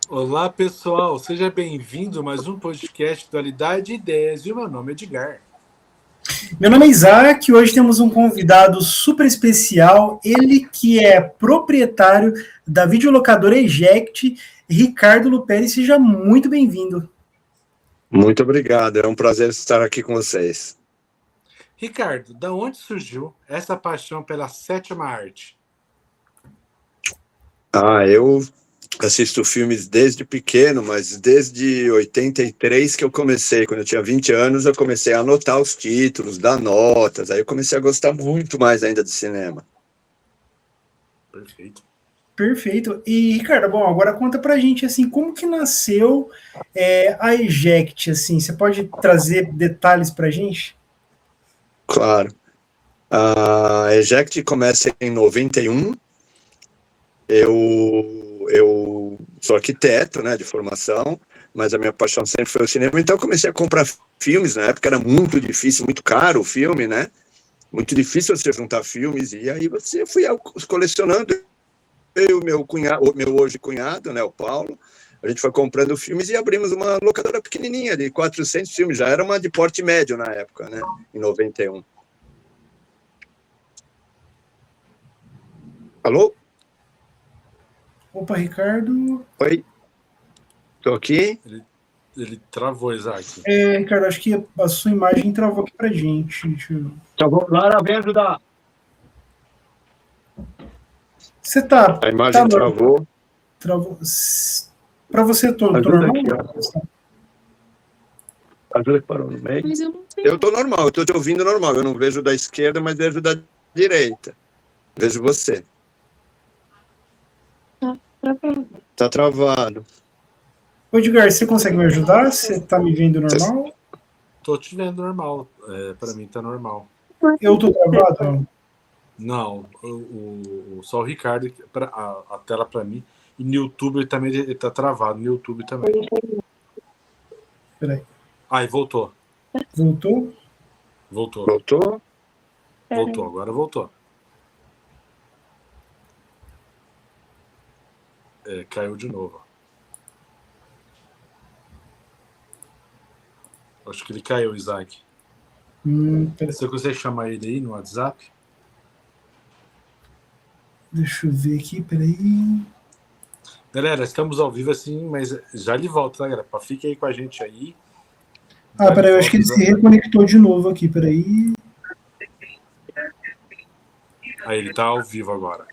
Olá, pessoal, seja bem-vindo a mais um podcast Dualidade de Ideias e o meu nome é Edgar. Meu nome é Isaac e hoje temos um convidado super especial, ele que é proprietário da videolocadora Eject, Ricardo Luperi, seja muito bem-vindo. Muito obrigado, é um prazer estar aqui com vocês. Ricardo, da onde surgiu essa paixão pela sétima arte? Eu assisto filmes desde pequeno, mas desde 83 que eu comecei, quando eu tinha 20 anos, eu comecei a anotar os títulos, dar notas, aí eu comecei a gostar muito mais ainda de cinema. Perfeito. E, Ricardo, bom, agora conta pra gente, assim, como que nasceu a Eject, assim, você pode trazer detalhes pra gente? Claro. A Eject começa em 91, eu sou arquiteto, né, de formação, mas a minha paixão sempre foi o cinema, então eu comecei a comprar filmes, na época era muito difícil, muito caro o filme, né, muito difícil você juntar filmes, e aí eu fui colecionando, eu e meu hoje cunhado, né, o Paulo, a gente foi comprando filmes e abrimos uma locadora pequenininha, de 400 filmes, já era uma de porte médio na época, né, em 91. Alô? Opa, Ricardo. Oi? Tô aqui? Ele travou, Isaac. Ricardo, acho que a sua imagem travou aqui pra gente. Travou. Lara, vem ajudar. Você tá... A imagem travou. Travou. Pra você, tô normal? Aqui, ajuda que parou no meio. Mas eu não sei. Eu tô normal, eu tô te ouvindo normal. Eu não vejo da esquerda, mas vejo da direita. Vejo você. Tá travado. Ô, Edgar, você consegue me ajudar? Você tá me vendo normal? Tô te vendo normal. Pra mim tá normal. Eu tô travado? Não, só o Ricardo, a tela pra mim. E no YouTube ele tá travado, no YouTube também. Peraí. Aí, voltou. Voltou? Voltou. Voltou? Voltou, agora voltou. Caiu de novo. Acho que ele caiu, Isaac. Você consegue chamar ele aí no WhatsApp? Deixa eu ver aqui, peraí. Galera, estamos ao vivo assim, mas já ele volta, tá, galera? Fique aí com a gente aí. Peraí, eu acho que ele se reconectou de novo aqui, peraí. Aí, ele tá ao vivo agora.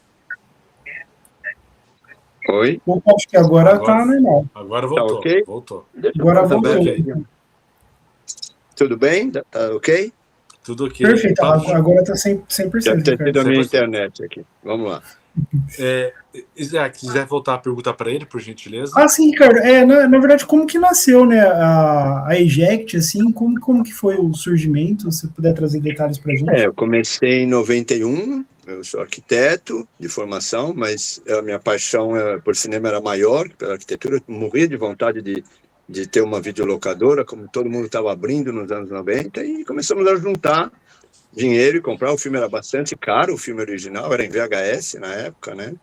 Oi? Opa, acho que agora tá normal. Agora voltou. Tá ok? Voltou. Agora voltou. Tudo bem? Tá ok? Tudo ok. Perfeito, agora tá 100%. Deve ter sido a minha internet aqui. Vamos lá. Isaac, se quiser voltar a pergunta para ele, por gentileza. Sim, Ricardo. Na verdade, como que nasceu, né, a Eject, assim, como que foi o surgimento? Se puder trazer detalhes pra gente. Eu comecei em 91, eu sou arquiteto de formação, mas a minha paixão por cinema era maior, pela arquitetura, eu morria de vontade de ter uma videolocadora, como todo mundo estava abrindo nos anos 90, e começamos a juntar dinheiro e comprar. O filme era bastante caro, o filme original era em VHS na época, né?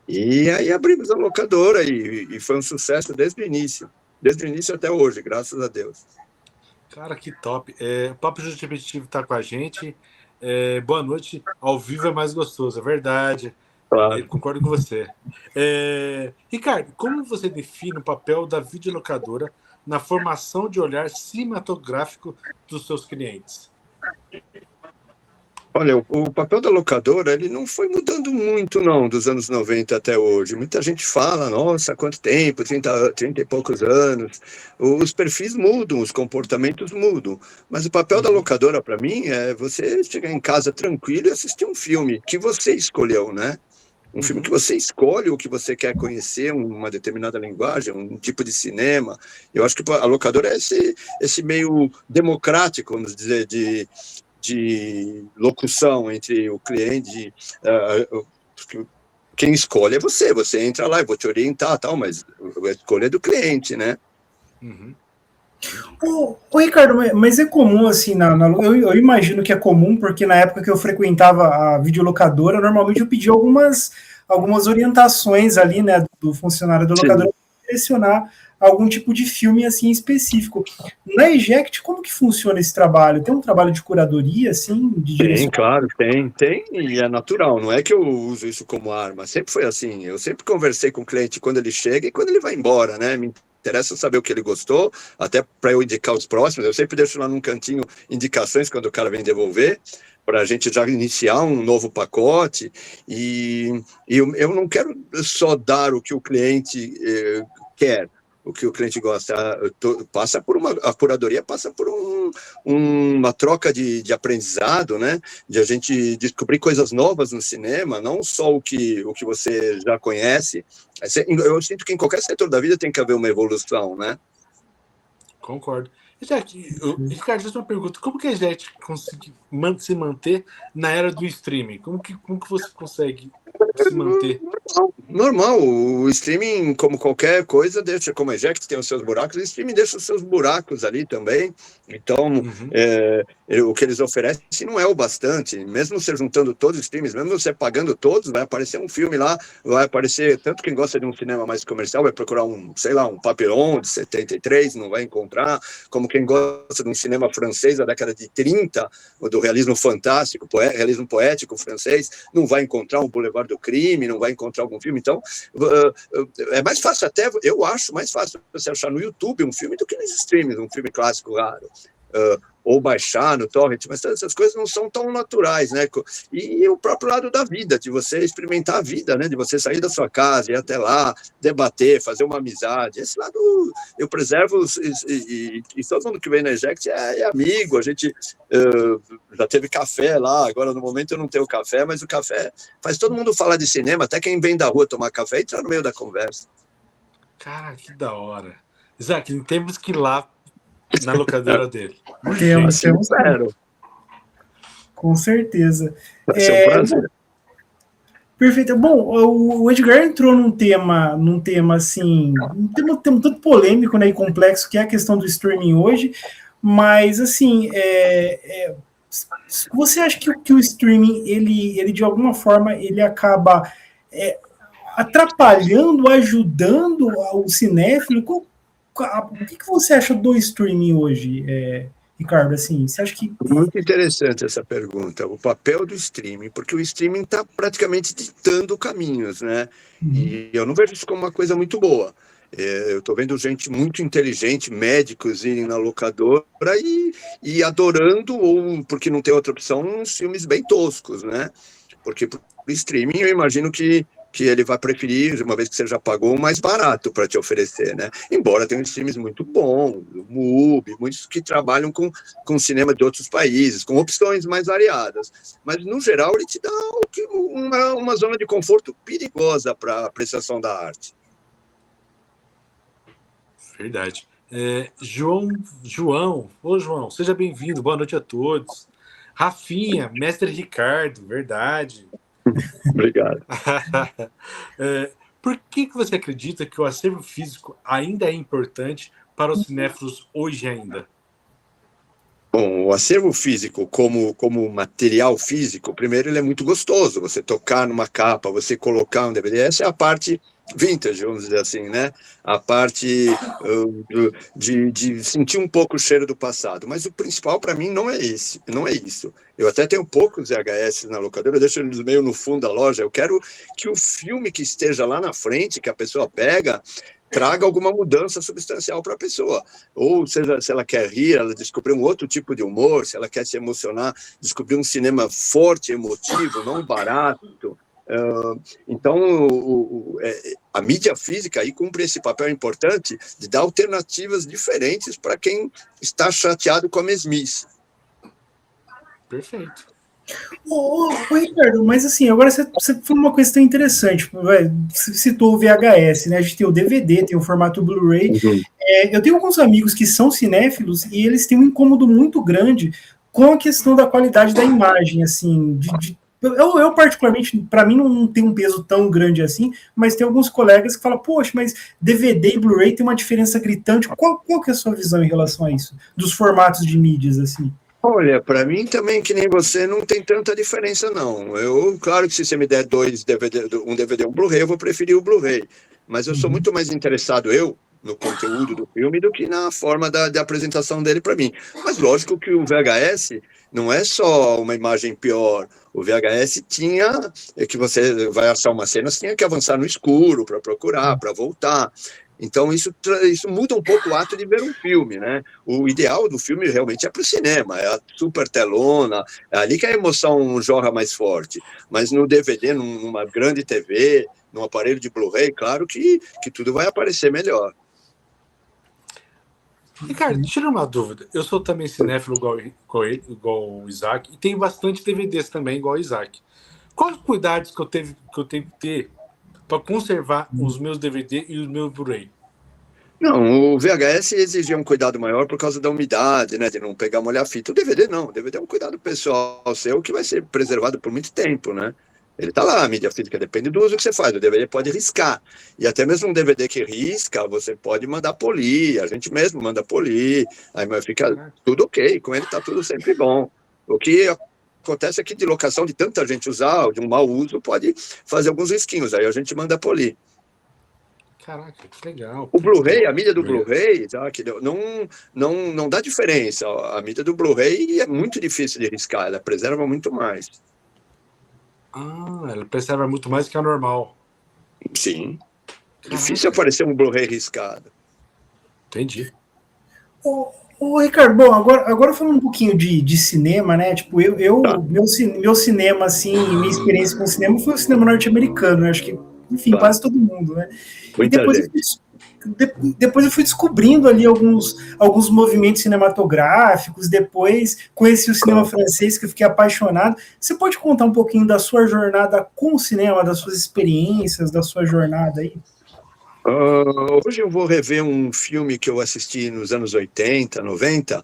E aí abrimos a locadora e foi um sucesso desde o início até hoje, graças a Deus. Cara, que top. O Papo Justificativo está com a gente. Boa noite. Ao vivo é mais gostoso, é verdade. Claro. Eu concordo com você. Ricardo, como você define o papel da videolocadora na formação de olhar cinematográfico dos seus clientes? Olha, o papel da locadora, ele não foi mudando muito, não, dos anos 90 até hoje. Muita gente fala, nossa, quanto tempo, 30 e poucos anos. Os perfis mudam, os comportamentos mudam. Mas o papel da locadora, para mim, é você chegar em casa tranquilo e assistir um filme que você escolheu, né? Um filme que você escolhe o que você quer conhecer, uma determinada linguagem, um tipo de cinema. Eu acho que a locadora é esse meio democrático, vamos dizer, de locução entre o cliente, quem escolhe é você entra lá, eu vou te orientar, tal, mas a escolha é do cliente, né? Ô, Ricardo, mas é comum, assim, eu imagino que é comum, porque na época que eu frequentava a videolocadora, normalmente eu pedia algumas orientações ali, né, do funcionário da locadora, selecionar algum tipo de filme assim específico. Na Eject, como que funciona esse trabalho? Tem um trabalho de curadoria, assim, de Tem, direção? claro, tem, e é natural, não é que eu uso isso como arma, sempre foi assim, eu sempre conversei com o cliente quando ele chega e quando ele vai embora, né, me interessa saber o que ele gostou, até para eu indicar os próximos, eu sempre deixo lá num cantinho indicações quando o cara vem devolver, para a gente já iniciar um novo pacote, e eu não quero só dar o que o cliente quer, o que o cliente gosta, passa por a curadoria passa por uma troca de aprendizado, né? De a gente descobrir coisas novas no cinema, não só o que você já conhece. Eu sinto que em qualquer setor da vida tem que haver uma evolução, né? Concordo. Ricardo, deixa eu uma pergunta. Como que a gente consegue se manter na era do streaming? Como que você consegue se manter? Normal, o streaming, como qualquer coisa, deixa, como a Eject tem os seus buracos, o streaming deixa os seus buracos ali também. Então, o que eles oferecem não é o bastante. Mesmo você juntando todos os streams, mesmo você pagando todos, vai aparecer um filme lá, vai aparecer, tanto quem gosta de um cinema mais comercial vai procurar sei lá, um Papillon de 73, não vai encontrar, como quem gosta de um cinema francês da década de 30, do realismo fantástico, realismo poético francês, não vai encontrar um Boulevard do Crime, não vai encontrar algum filme. Então, é mais fácil até, eu acho mais fácil você achar no YouTube um filme do que nos streams, um filme clássico raro. Ou baixar no torrent, mas essas coisas não são tão naturais, né? E o próprio lado da vida, de você experimentar a vida, né? De você sair da sua casa, ir até lá, debater, fazer uma amizade. Esse lado eu preservo, e todo mundo que vem na Eject é amigo, a gente já teve café lá, agora no momento eu não tenho café, mas o café faz todo mundo falar de cinema, até quem vem da rua tomar café entra no meio da conversa. Cara, que da hora. Isaac, temos que ir lá na locadora dele. Temos. Com certeza. Vai ser um prazer. Perfeito. Bom, o Edgar entrou num tema assim, um tema tanto polêmico, né, e complexo, que é a questão do streaming hoje, mas assim, você acha que o streaming, ele de alguma forma, ele acaba atrapalhando, ajudando o cinéfilo? O que você acha do streaming hoje, Ricardo? Assim, você acha que... Muito interessante essa pergunta, o papel do streaming, porque o streaming está praticamente ditando caminhos, né? E eu não vejo isso como uma coisa muito boa. Eu estou vendo gente muito inteligente, médicos irem na locadora e adorando, ou porque não tem outra opção, uns filmes bem toscos, né? Porque por streaming eu imagino que ele vai preferir, uma vez que você já pagou, o mais barato para te oferecer, né? Embora tenha filmes muito bons, o MUBI, muitos que trabalham com cinema de outros países, com opções mais variadas. Mas, no geral, ele te dá uma zona de conforto perigosa para a apreciação da arte. Verdade. João, seja bem-vindo, boa noite a todos. Rafinha, mestre Ricardo, verdade. Obrigado. Por que você acredita que o acervo físico ainda é importante para os cinéfilos hoje ainda? Bom, o acervo físico como material físico, primeiro ele é muito gostoso, você tocar numa capa, você colocar um DVD, essa é a parte vintage, vamos dizer assim, né? A parte de sentir um pouco o cheiro do passado. Mas o principal para mim não é isso. Eu até tenho poucos VHS na locadora, eu deixo eles meio no fundo da loja. Eu quero que o filme que esteja lá na frente, que a pessoa pega, traga alguma mudança substancial para a pessoa. Ou seja, se ela quer rir, ela descobrir um outro tipo de humor, se ela quer se emocionar, descobrir um cinema forte, emotivo, não barato. Então, a mídia física aí cumpre esse papel importante de dar alternativas diferentes para quem está chateado com a mesmice. Perfeito. Ricardo, mas assim, agora você falou uma questão interessante. Você citou o VHS, né? A gente tem o DVD, tem o formato Blu-ray. Eu tenho alguns amigos que são cinéfilos e eles têm um incômodo muito grande com a questão da qualidade da imagem, assim, eu particularmente, para mim não tem um peso tão grande assim, mas tem alguns colegas que falam, poxa, mas DVD e Blu-ray tem uma diferença gritante. Qual que é a sua visão em relação a isso? Dos formatos de mídias, assim? Olha, para mim também, que nem você, não tem tanta diferença, não. Claro que se você me der dois DVD, um DVD e um Blu-ray, eu vou preferir o Blu-ray. Mas eu sou Uhum. muito mais interessado, no conteúdo do filme, do que na forma da apresentação dele para mim. Mas lógico que o VHS não é só uma imagem pior. O VHS tinha, que você vai achar uma cena, você tinha que avançar no escuro para procurar, para voltar. Então, isso muda um pouco o ato de ver um filme, né? O ideal do filme realmente é para o cinema, é a super telona, é ali que a emoção jorra mais forte. Mas no DVD, numa grande TV, num aparelho de Blu-ray, claro que tudo vai aparecer melhor. Ricardo, tira uma dúvida. Eu sou também cinéfilo igual o Isaac, e tenho bastante DVDs também, igual o Isaac. Quais os cuidados que eu tenho que ter para conservar os meus DVD e os meus Blu-ray? Não, o VHS exigia um cuidado maior por causa da umidade, né? De não pegar molhar a fita. O DVD não. O DVD é um cuidado pessoal seu que vai ser preservado por muito tempo, né? Ele tá lá, a mídia física depende do uso que você faz. O DVD pode riscar. E até mesmo um DVD que risca, você pode mandar polir. A gente mesmo manda polir. Aí fica tudo ok. Com ele tá tudo sempre bom. O que acontece é que de locação de tanta gente usar, de um mau uso, pode fazer alguns risquinhos. Aí a gente manda polir. Caraca, que legal. O Blu-ray, a mídia do Blu-ray, tá, que não dá diferença. A mídia do Blu-ray é muito difícil de riscar, ela preserva muito mais. Ah, ela preserva muito mais que a normal. Sim. Difícil aparecer um Blu-ray riscado. Entendi. Ô, Ricardo, bom, agora falando um pouquinho de cinema, né? Tipo, Tá. meu cinema, assim, minha experiência com o cinema foi o cinema norte-americano, né? Acho que, enfim, Tá. quase todo mundo, né? E Muita depois gente. depois eu fui descobrindo ali alguns movimentos cinematográficos, depois conheci o cinema francês, que eu fiquei apaixonado. Você pode contar um pouquinho da sua jornada com o cinema, das suas experiências, da sua jornada aí? Hoje eu vou rever um filme que eu assisti nos anos 80, 90.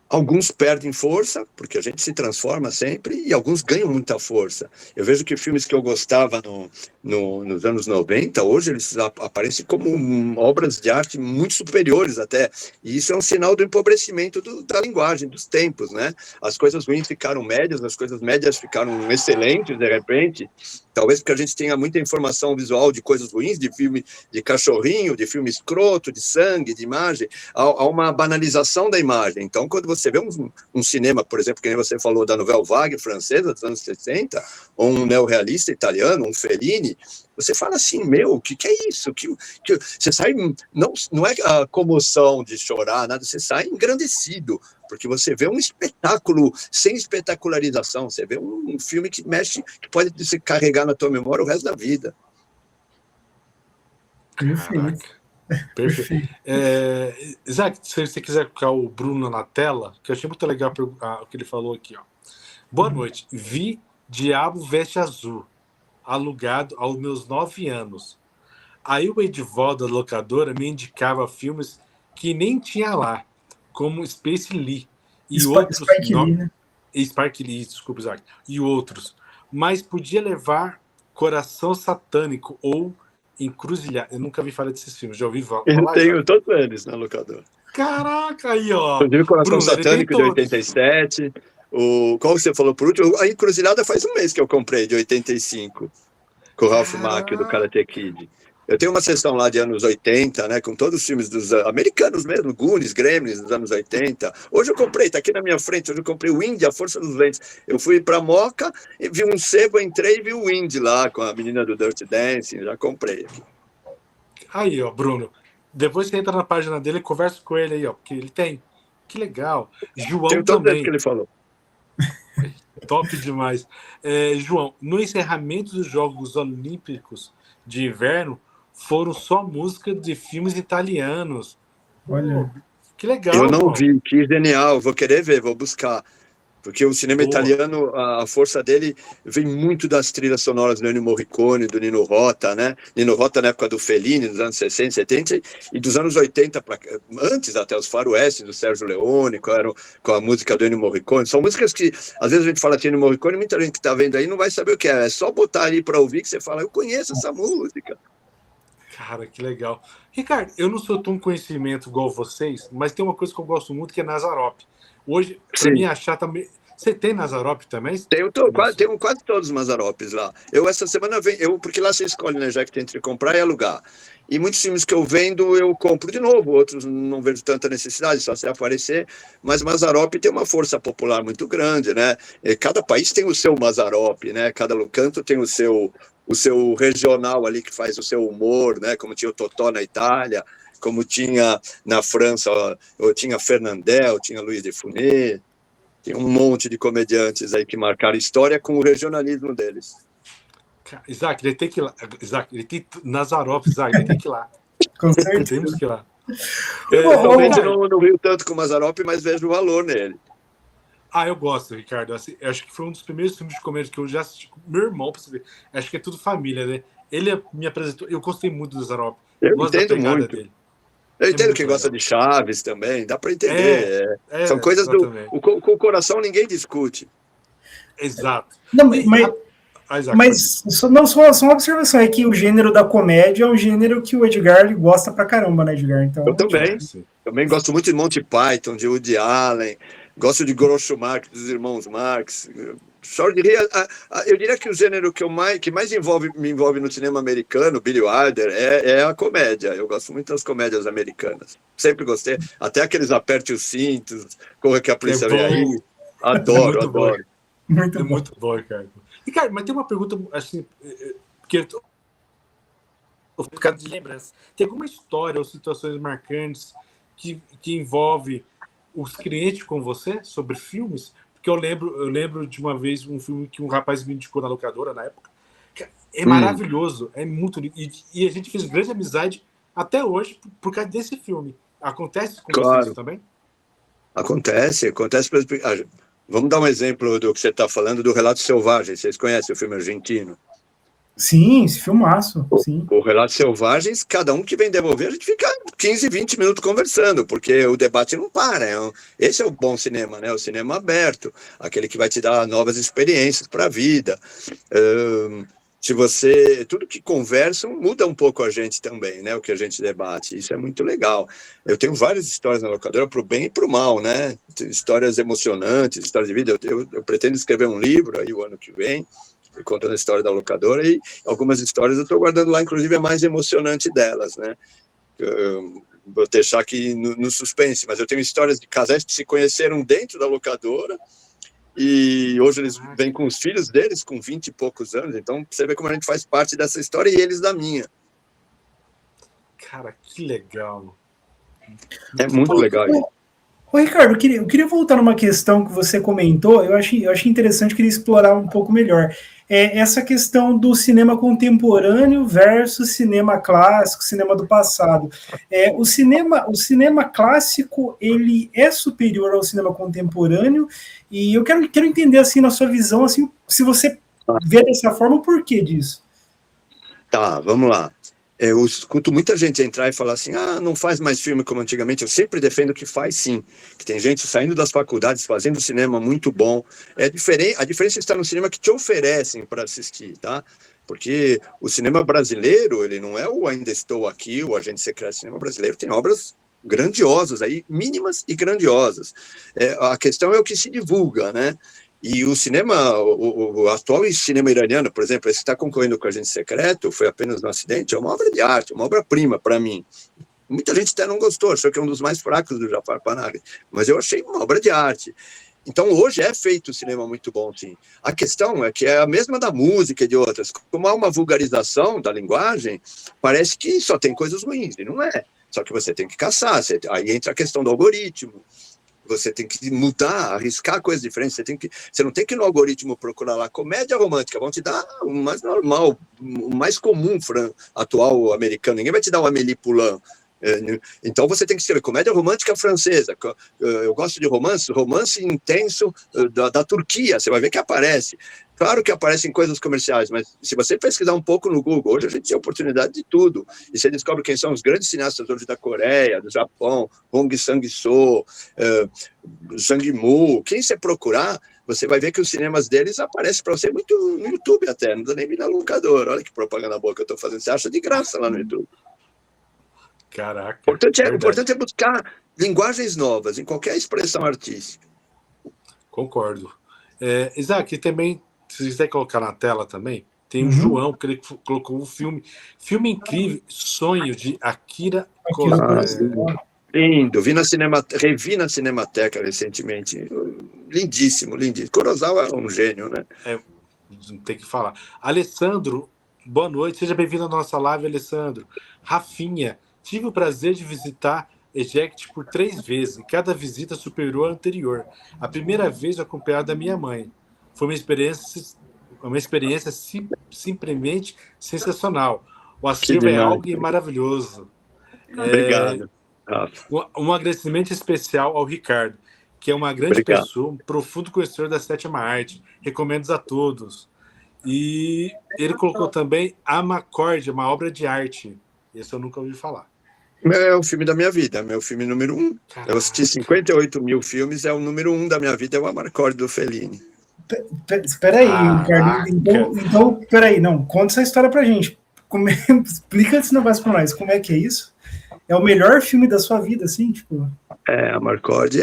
Alguns perdem força, porque a gente se transforma sempre, e alguns ganham muita força. Eu vejo que filmes que eu gostava nos anos 90, hoje eles aparecem como obras de arte muito superiores até. E isso é um sinal do empobrecimento da linguagem, dos tempos, né? As coisas ruins ficaram médias, as coisas médias ficaram excelentes, de repente. Talvez porque a gente tenha muita informação visual de coisas ruins, de filme de cachorrinho, de filme escroto, de sangue, de imagem. Há uma banalização da imagem. Então, quando você vê um cinema, por exemplo, que nem você falou da Nouvelle Vague francesa dos anos 60, ou um neorrealista italiano, um Fellini, você fala assim, meu, o que é isso? Você sai, não é a comoção de chorar, nada, você sai engrandecido, porque você vê um espetáculo sem espetacularização, você vê um filme que mexe, que pode se carregar na tua memória o resto da vida. Caraca. Perfeito. Isaac, se você quiser colocar o Bruno na tela, que eu achei muito legal o que ele falou aqui. Ó. Boa noite. Vi Diabo Veste Azul, alugado aos meus 9 anos. Aí o Edivaldo da locadora me indicava filmes que nem tinha lá, como Space Lee e outros. Spike Lee, né? Spike Lee, desculpa, Isaac. E outros. Mas podia levar Coração Satânico ou Encruzilhada. Eu nunca vi falar desses filmes, já ouvi falar. Eu tenho todos eles na locadora. Caraca, aí, ó. Inclusive Coração Bruno, Satânico de 87. Qual você falou por último? A Encruzilhada faz um mês que eu comprei, de 85. Com o Ralph Macchio, do Karate Kid. Eu tenho uma sessão lá de anos 80, né, com todos os filmes dos americanos mesmo, Goonies, Gremlins, dos anos 80. Hoje eu comprei, tá aqui na minha frente, hoje eu comprei o Indy, A Força dos Ventos. Eu fui pra Moca, e vi um sebo, entrei e vi o Indy lá, com a menina do Dirty Dancing, já comprei aqui. Aí, ó, Bruno. Depois você entra na página dele e conversa com ele aí, ó, porque ele tem. Que legal. João Tenho todos também. que ele falou. Top demais. João, no encerramento dos Jogos Olímpicos de Inverno, foram só músicas de filmes italianos. Olha. Que legal. Eu não João. vi, que genial. Vou querer ver, vou buscar. Porque o cinema italiano, a força dele vem muito das trilhas sonoras do Ennio Morricone, do Nino Rota, né? Nino Rota na época do Fellini, dos anos 60, 70, e dos anos 80, antes até os faroestes do Sérgio Leone, com a música do Ennio Morricone. São músicas que, às vezes a gente fala de Ennio Morricone, muita gente que está vendo aí não vai saber o que é. É só botar ali para ouvir que você fala, eu conheço essa música. Cara, que legal. Ricardo, eu não sou tão conhecimento igual vocês, mas tem uma coisa que eu gosto muito, que é Nazarop. Hoje, para mim achar também... Você tem Mazzaropi também? Tenho quase todos os Mazzaropis lá. Eu, essa semana, porque lá você escolhe, né, já que tem entre comprar e alugar. E muitos filmes que eu vendo, eu compro de novo. Outros não vejo tanta necessidade, só se aparecer. Mas Mazzaropi tem uma força popular muito grande, né? E cada país tem o seu Mazzaropi, né? Cada canto tem o seu regional ali que faz o seu humor, né? Como tinha o Totò na Itália, como tinha na França, eu tinha Fernandel, tinha Louis de Funès. Tem um monte de comediantes aí que marcaram história com o regionalismo deles. Isaac, ele tem que ir lá. Isaac, ele tem Mazzaropi, Isaac, ele tem que ir lá. Com certeza. Temos que ir lá. Atualmente não rio tanto com o Mazzaropi, mas vejo o valor nele. Eu gosto, Ricardo. Assim, eu acho que foi um dos primeiros filmes de comédia que eu já assisti com meu irmão, pra você ver. Acho que é tudo família, né? Ele me apresentou. Eu gostei muito do Mazzaropi. Eu entendo muito. Dele. Eu entendo que gosta de Chaves também, dá para entender. São coisas com o coração ninguém discute. Exato. Não, mas só uma observação, é que o gênero da comédia é um gênero que o Edgar gosta pra caramba, né, Edgar? Então, eu também gosto muito de Monty Python, de Woody Allen, gosto de Groucho Marx, dos irmãos Marx. Eu diria que o gênero que mais me envolve no cinema americano, Billy Wilder, é a comédia. Eu gosto muito das comédias americanas. Sempre gostei. Até aqueles Aperte os Cintos, Corra que a Polícia Vem Aí. Adoro. Muito bom, Ricardo. Ricardo, mas tem uma pergunta assim, que eu tô ficando de lembrança. Tem alguma história ou situações marcantes que envolve os clientes com você sobre filmes? Porque eu lembro de uma vez um filme que um rapaz me indicou na locadora na época. É maravilhoso, é muito lindo. E a gente fez grande amizade até hoje por causa desse filme. Acontece com vocês também? Acontece. Vamos dar um exemplo do que você está falando, do Relato Selvagem. Vocês conhecem o filme argentino? Sim, esse filmaço. Sim. O Relatos Selvagens, cada um que vem devolver, a gente fica 15, 20 minutos conversando, porque o debate não para. Esse é o bom cinema, né? O cinema aberto, aquele que vai te dar novas experiências para a vida. Tudo que conversam muda um pouco a gente também, né? O que a gente debate. Isso é muito legal. Eu tenho várias histórias na locadora, para o bem e para o mal, né? Histórias emocionantes, histórias de vida. Eu pretendo escrever um livro aí o ano que vem, contando a história da locadora, e algumas histórias eu estou guardando lá, inclusive a mais emocionante delas, né? Vou deixar aqui no suspense, mas eu tenho histórias de casais que se conheceram dentro da locadora, e hoje eles vêm com os filhos deles, com 20 e poucos anos, então você vê como a gente faz parte dessa história e eles da minha. Cara, que legal. É muito legal isso. Ô, Ricardo, eu queria voltar numa questão que você comentou, eu achei interessante, queria explorar um pouco melhor. Essa questão do cinema contemporâneo versus cinema clássico, cinema do passado. O cinema clássico, ele é superior ao cinema contemporâneo, e eu quero entender, assim, na sua visão, assim, se você vê dessa forma, o porquê disso. Tá, vamos lá. Eu escuto muita gente entrar e falar assim, não faz mais filme como antigamente. Eu sempre defendo que faz sim, que tem gente saindo das faculdades, fazendo cinema muito bom. A diferença está no cinema que te oferecem para assistir, tá? Porque o cinema brasileiro, ele não é o Ainda Estou Aqui, o Agente Secreto. O cinema brasileiro tem obras grandiosas, aí, mínimas e grandiosas. A questão é o que se divulga, né? E o cinema, o atual cinema iraniano, por exemplo, esse que está concorrendo com o Agente Secreto, foi apenas um acidente, é uma obra de arte, uma obra-prima para mim. Muita gente até não gostou, achou que é um dos mais fracos do Jafar Panahi, mas eu achei uma obra de arte. Então, hoje é feito um cinema muito bom, sim. A questão é que é a mesma da música e de outras. Como há uma vulgarização da linguagem, parece que só tem coisas ruins, e não é. Só que você tem que caçar, aí entra a questão do algoritmo. Você tem que mudar, arriscar coisas diferentes. Você não tem que ir no algoritmo procurar lá comédia romântica. Vão te dar o mais normal, o mais comum atual americano. Ninguém vai te dar uma Amélie Poulain. Então você tem que escrever comédia romântica francesa. Eu gosto de romance intenso da Turquia. Você vai ver que aparece. Claro que aparecem coisas comerciais, mas se você pesquisar um pouco no Google, hoje a gente tem a oportunidade de tudo. E você descobre quem são os grandes cineastas hoje da Coreia, do Japão, Hong Sang-soo, Zhang Yimou. Quem você procurar, você vai ver que os cinemas deles aparecem para você muito no YouTube até, não precisa nem vir na locadora. Olha que propaganda boa que eu estou fazendo. Você acha de graça lá no YouTube. Caraca. O importante é buscar linguagens novas em qualquer expressão artística. Concordo. Isaac, também, se você quiser colocar na tela também, tem o Uhum. João, que ele colocou um filme incrível, Sonho, de Akira Kurosawa. Lindo, revi na Cinemateca recentemente. Lindíssimo, lindíssimo. Kurosawa é um gênio, né? Não tem que falar. Alessandro, boa noite, seja bem-vindo à nossa live, Alessandro. Rafinha, tive o prazer de visitar Eject por 3 vezes, e cada visita superou a anterior. A primeira vez acompanhado da minha mãe. Foi uma experiência simplesmente sensacional. O acervo é algo maravilhoso. Obrigado. Um agradecimento especial ao Ricardo, que é uma grande pessoa, um profundo conhecedor da sétima arte. Recomendo a todos. E ele colocou também Amarcord, uma obra de arte. Esse eu nunca ouvi falar. É o filme da minha vida, meu filme número 1. Caraca. Eu assisti 58 mil filmes, é o número 1 da minha vida, é o Amarcord do Fellini. Espera aí, Ricardo. Então, peraí, não, conta essa história pra gente. Explica esse negócio pra nós, como é que é isso? É o melhor filme da sua vida, assim, tipo... Amarcord,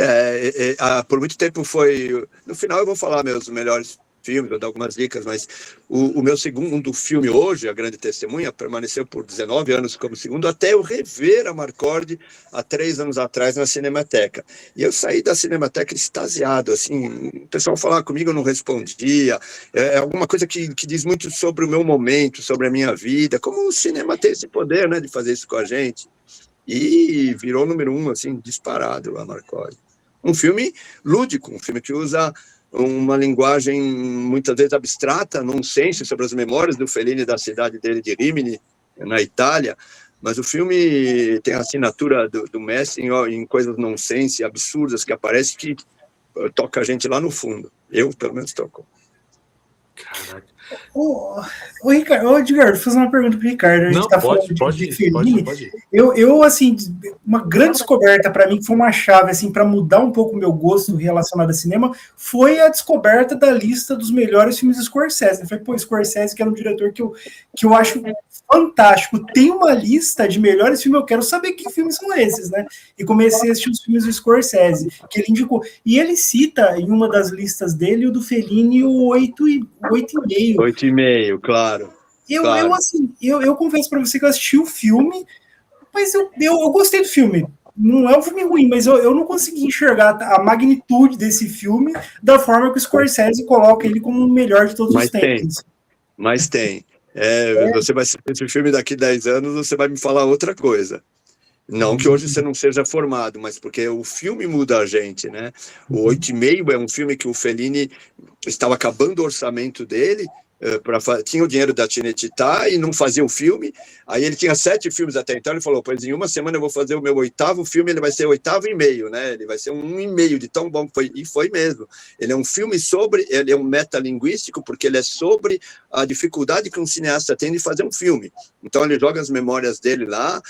por muito tempo foi... No final eu vou falar meus melhores filmes, vou dar algumas dicas, mas o meu segundo filme hoje, A Grande Testemunha, permaneceu por 19 anos como segundo, até eu rever Amarcord há 3 anos atrás na Cinemateca. E eu saí da Cinemateca extasiado, assim, o pessoal falava comigo, eu não respondia, alguma coisa que diz muito sobre o meu momento, sobre a minha vida, como o cinema tem esse poder, né, de fazer isso com a gente. E virou número 1, assim, disparado, Amarcord. Um filme lúdico, um filme que usa uma linguagem muitas vezes abstrata, nonsense, sobre as memórias do Fellini da cidade dele de Rimini, na Itália, mas o filme tem a assinatura do Messi em coisas nonsense, absurdas, que aparece que toca a gente lá no fundo. Eu, pelo menos, toco. Caraca. Ricardo, Edgar, vou fazer uma pergunta para o Ricardo. A gente está falando de Fellini. Pode. Eu, assim, uma grande descoberta para mim, que foi uma chave assim, para mudar um pouco o meu gosto relacionado a cinema, foi a descoberta da lista dos melhores filmes do Scorsese. Eu falei, pô, Scorsese, que era um diretor que eu acho fantástico. Tem uma lista de melhores filmes, eu quero saber que filmes são esses, né? E comecei a assistir os filmes do Scorsese, que ele indicou. E ele cita em uma das listas dele o do Fellini, o 8,5. 8,5, claro. Eu confesso pra você que eu assisti o filme, mas eu gostei do filme. Não é um filme ruim, mas eu não consegui enxergar a magnitude desse filme da forma que o Scorsese coloca ele como o melhor de todos os tempos. Mas tem. Você vai assistir esse filme daqui a 10 anos, você vai me falar outra coisa. Não que hoje você não seja formado, mas porque o filme muda a gente, né? O 8,5 é um filme que o Fellini estava acabando o orçamento dele, tinha o dinheiro da Cinecittà e não fazia o filme. Aí ele tinha 7 filmes até então, ele falou, pois em uma semana eu vou fazer o meu 8º filme, ele vai ser 8,5, né? Ele vai ser 1,5 de tão bom que foi, e foi mesmo. Ele é um filme ele é um metalinguístico, porque ele é sobre a dificuldade que um cineasta tem de fazer um filme. Então ele joga as memórias dele lá,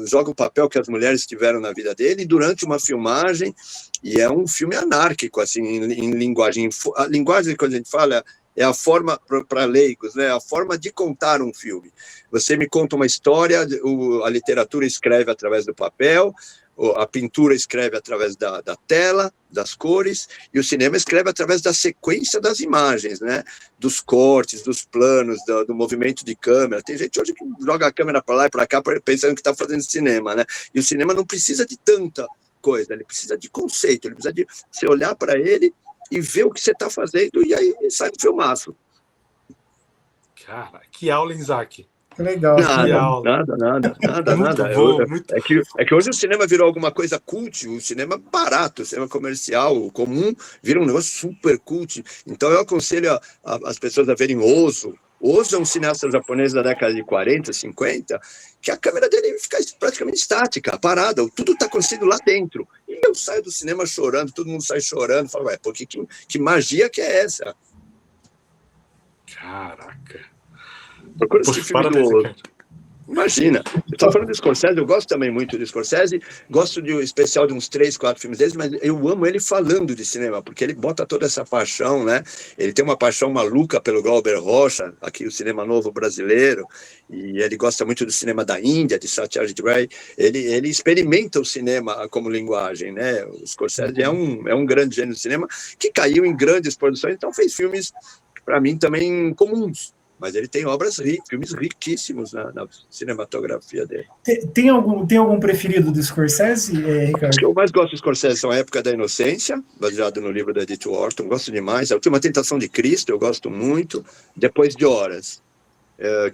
joga o papel que as mulheres tiveram na vida dele, durante uma filmagem, e é um filme anárquico, assim, em linguagem. A linguagem que a gente fala é a forma, para leigos, né? A forma de contar um filme. Você me conta uma história, a literatura escreve através do papel, a pintura escreve através da tela, das cores, e o cinema escreve através da sequência das imagens, né? Dos cortes, dos planos, do movimento de câmera. Tem gente hoje que joga a câmera para lá e para cá pensando que está fazendo cinema, né? E o cinema não precisa de tanta coisa, ele precisa de conceito, ele precisa de você olhar para ele e ver o que você está fazendo, e aí sai um filmaço. Cara, que aula, Isaac. Que legal. Nada. É que hoje o cinema virou alguma coisa cult, o cinema barato, o cinema comercial, o comum, vira um negócio super cult. Então eu aconselho as pessoas a verem Ozu. Ozu é um cineasta japonês da década de 40, 50, que a câmera dele fica praticamente estática, parada, tudo está acontecendo lá dentro. E eu saio do cinema chorando, todo mundo sai chorando, falo, ué, porque que magia que é essa? Caraca. Procura esse filme do Ozu. Imagina. Eu estava falando do Scorsese, eu gosto também muito do Scorsese, gosto de especial de uns 3, 4 filmes deles, mas eu amo ele falando de cinema, porque ele bota toda essa paixão, né? Ele tem uma paixão maluca pelo Glauber Rocha, aqui o cinema novo brasileiro, e ele gosta muito do cinema da Índia, de Satyajit Ray. Ele experimenta o cinema como linguagem, né? O Scorsese é um grande gênio do cinema que caiu em grandes produções, então fez filmes, para mim, também comuns. Mas ele tem filmes riquíssimos na cinematografia dele. Tem algum preferido do Scorsese, Ricardo? Os que eu mais gosto do Scorsese são A Época da Inocência, baseado no livro da Edith Wharton, gosto demais. A Última Tentação de Cristo, eu gosto muito. Depois de Horas,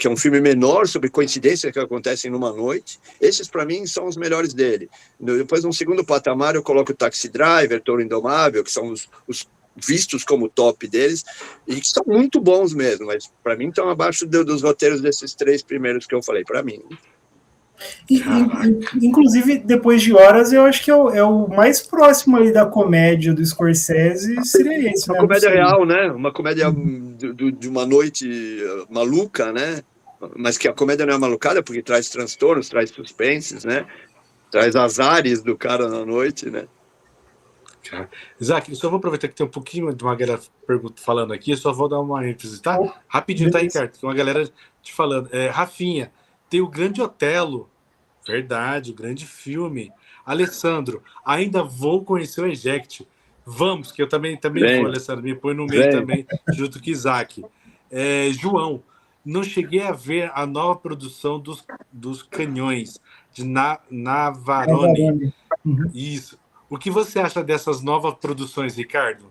que é um filme menor sobre coincidências que acontecem numa noite. Esses, para mim, são os melhores dele. Depois, num segundo patamar, eu coloco o Taxi Driver, Touro Indomável, que são os vistos como top deles, e que são muito bons mesmo, mas para mim estão abaixo dos roteiros desses 3 primeiros que eu falei, para mim. Inclusive, Depois de Horas, eu acho que é o mais próximo aí da comédia do Scorsese, seria esse. Uma comédia real, né? Uma comédia de uma noite maluca, né? Mas que a comédia não é malucada, porque traz transtornos, traz suspenses, né? Traz azares do cara na noite, né? Isaac, eu só vou aproveitar que tem um pouquinho de uma galera falando aqui, eu só vou dar uma ênfase, tá? Rapidinho, tá, Ricardo? Tem uma galera te falando. Rafinha, tem o Grande Otelo. Verdade, o grande filme. Alessandro, ainda vou conhecer o Eject. Vamos, que eu também vou, Alessandro. Me põe no meio também, junto com Isaac. João, não cheguei a ver a nova produção dos Canhões, de Navarone. Isso. O que você acha dessas novas produções, Ricardo?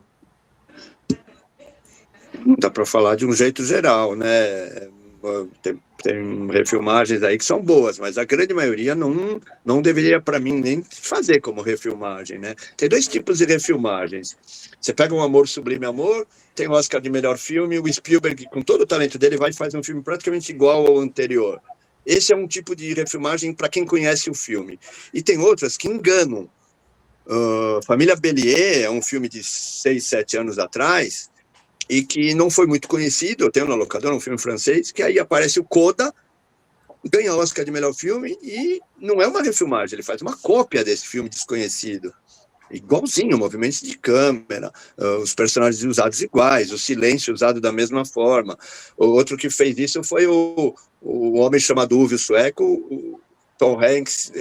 Dá para falar de um jeito geral, né? Tem refilmagens aí que são boas, mas a grande maioria não deveria, para mim, nem fazer como refilmagem, né? Tem 2 tipos de refilmagens. Você pega um Amor Sublime Amor, tem o Oscar de melhor filme, o Spielberg, com todo o talento dele, vai e faz um filme praticamente igual ao anterior. Esse é um tipo de refilmagem para quem conhece o filme. E tem outras que enganam. Família Bélier é um filme de 6, 7 anos atrás e que não foi muito conhecido. Eu tenho na locadora um filme francês que aí aparece o Coda, ganha o Oscar de melhor filme e não é uma refilmagem, ele faz uma cópia desse filme desconhecido, igualzinho, movimentos de câmera, os personagens usados iguais, o silêncio usado da mesma forma. O outro que fez isso foi o Homem Chamado Uve, o sueco. O Tom Hanks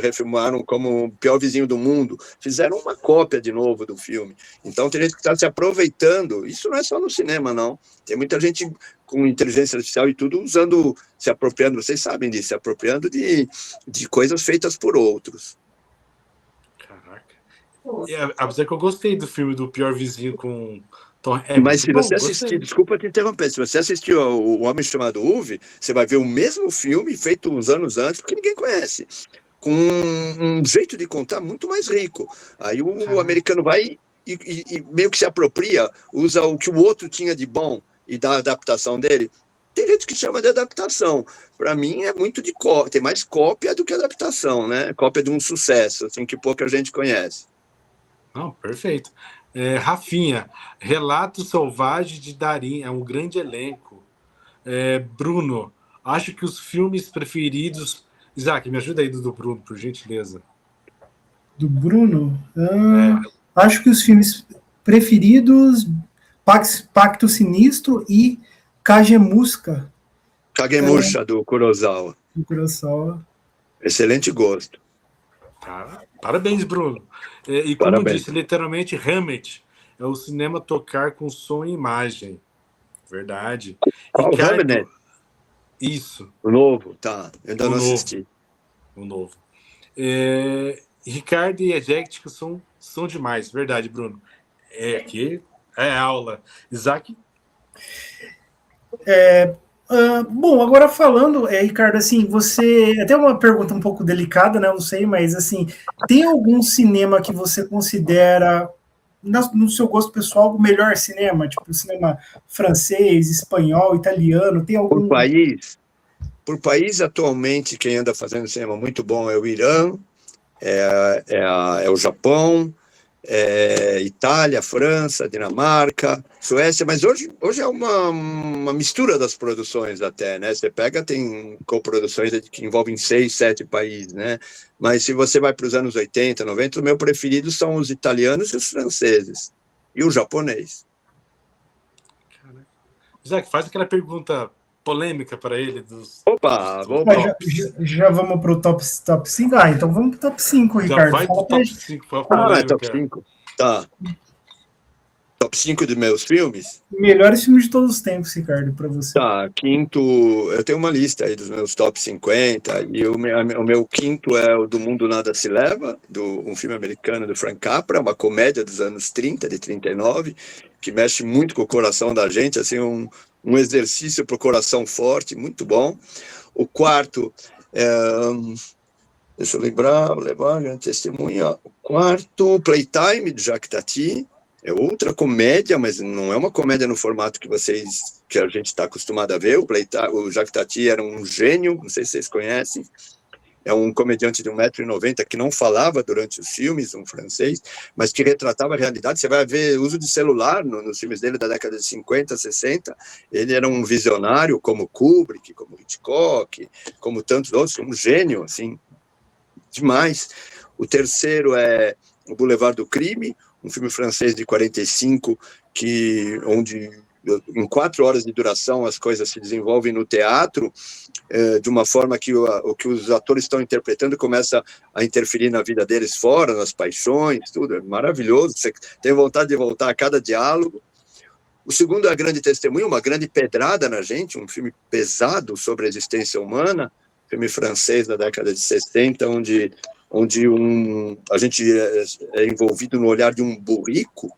refilmaram como o pior vizinho do mundo, fizeram uma cópia de novo do filme. Então tem gente que está se aproveitando, isso não é só no cinema, não. Tem muita gente com inteligência artificial e tudo se apropriando, vocês sabem disso, se apropriando de coisas feitas por outros. Caraca. Apesar que eu gostei do filme do Pior Vizinho com... Mas se você assistir, desculpa te interromper, se você assistir O Homem Chamado Uve, você vai ver o mesmo filme feito uns anos antes, porque ninguém conhece, com um jeito de contar muito mais rico. Aí o americano vai e meio que se apropria, usa o que o outro tinha de bom e dá a adaptação dele. Tem gente que chama de adaptação. Para mim é muito de cópia, tem mais cópia do que adaptação, né? Cópia de um sucesso, assim, que pouca gente conhece. Não, perfeito. Rafinha, Relatos Selvagens de Darim, é um grande elenco. Bruno, acho que os filmes preferidos... Isaac, me ajuda aí do Bruno, por gentileza. Do Bruno? Acho que os filmes preferidos, Pacto Sinistro e Kagemusha. Kagemusha, do Kurosawa. Do Kurosawa. Excelente gosto. Parabéns, Bruno. E como eu disse, literalmente, Hamlet é o cinema tocar com som e imagem. Verdade. Qual o Hamlet? Isso. O novo, tá. Eu ainda não assisti. O novo. Ricardo e Eject são demais. Verdade, Bruno. Aqui é aula. Isaac? Bom, agora falando, Ricardo, assim, você... Até uma pergunta um pouco delicada, né? Não sei, mas, assim, tem algum cinema que você considera, no seu gosto pessoal, o melhor cinema? Tipo, cinema francês, espanhol, italiano, tem algum... Por país, atualmente, quem anda fazendo cinema muito bom é o Irã, é o Japão, Itália, França, Dinamarca, Suécia, mas hoje é uma mistura das produções até, né? Você pega, tem coproduções que envolvem 6, 7 países, né? Mas se você vai para os anos 80, 90, o meu preferido são os italianos e os franceses, e o japonês. Isaac, faz aquela pergunta polêmica para ele dos. Opa, já vamos para o top 5? Então vamos para o top 5, Ricardo. Já vai para o top 5, para a polêmica. Top 5. Tá. Top 5 dos meus filmes? Melhores filmes de todos os tempos, Ricardo, para você. Tá, quinto, eu tenho uma lista aí dos meus top 50, e o meu quinto é o Do Mundo Nada Se Leva, um filme americano do Frank Capra, uma comédia dos anos 30, de 39, que mexe muito com o coração da gente, assim, um exercício para o coração forte, muito bom. O quarto, deixa eu lembrar, grande testemunha. O quarto, Playtime, de Jacques Tati. É outra comédia, mas não é uma comédia no formato que a gente está acostumado a ver. O Jacques Tati era um gênio, não sei se vocês conhecem. É um comediante de 1,90 m que não falava durante os filmes, um francês, mas que retratava a realidade. Você vai ver uso de celular nos filmes dele da década de 50, 60. Ele era um visionário como Kubrick, como Hitchcock, como tantos outros, um gênio, assim, demais. O terceiro é O Boulevard do Crime, um filme francês de 45, onde em 4 horas de duração as coisas se desenvolvem no teatro, de uma forma que o que os atores estão interpretando começa a interferir na vida deles fora, nas paixões, tudo. É maravilhoso, você tem vontade de voltar a cada diálogo. O segundo é A Grande Testemunha, uma grande pedrada na gente, um filme pesado sobre a existência humana, filme francês da década de 60, onde a gente é envolvido no olhar de um burrico,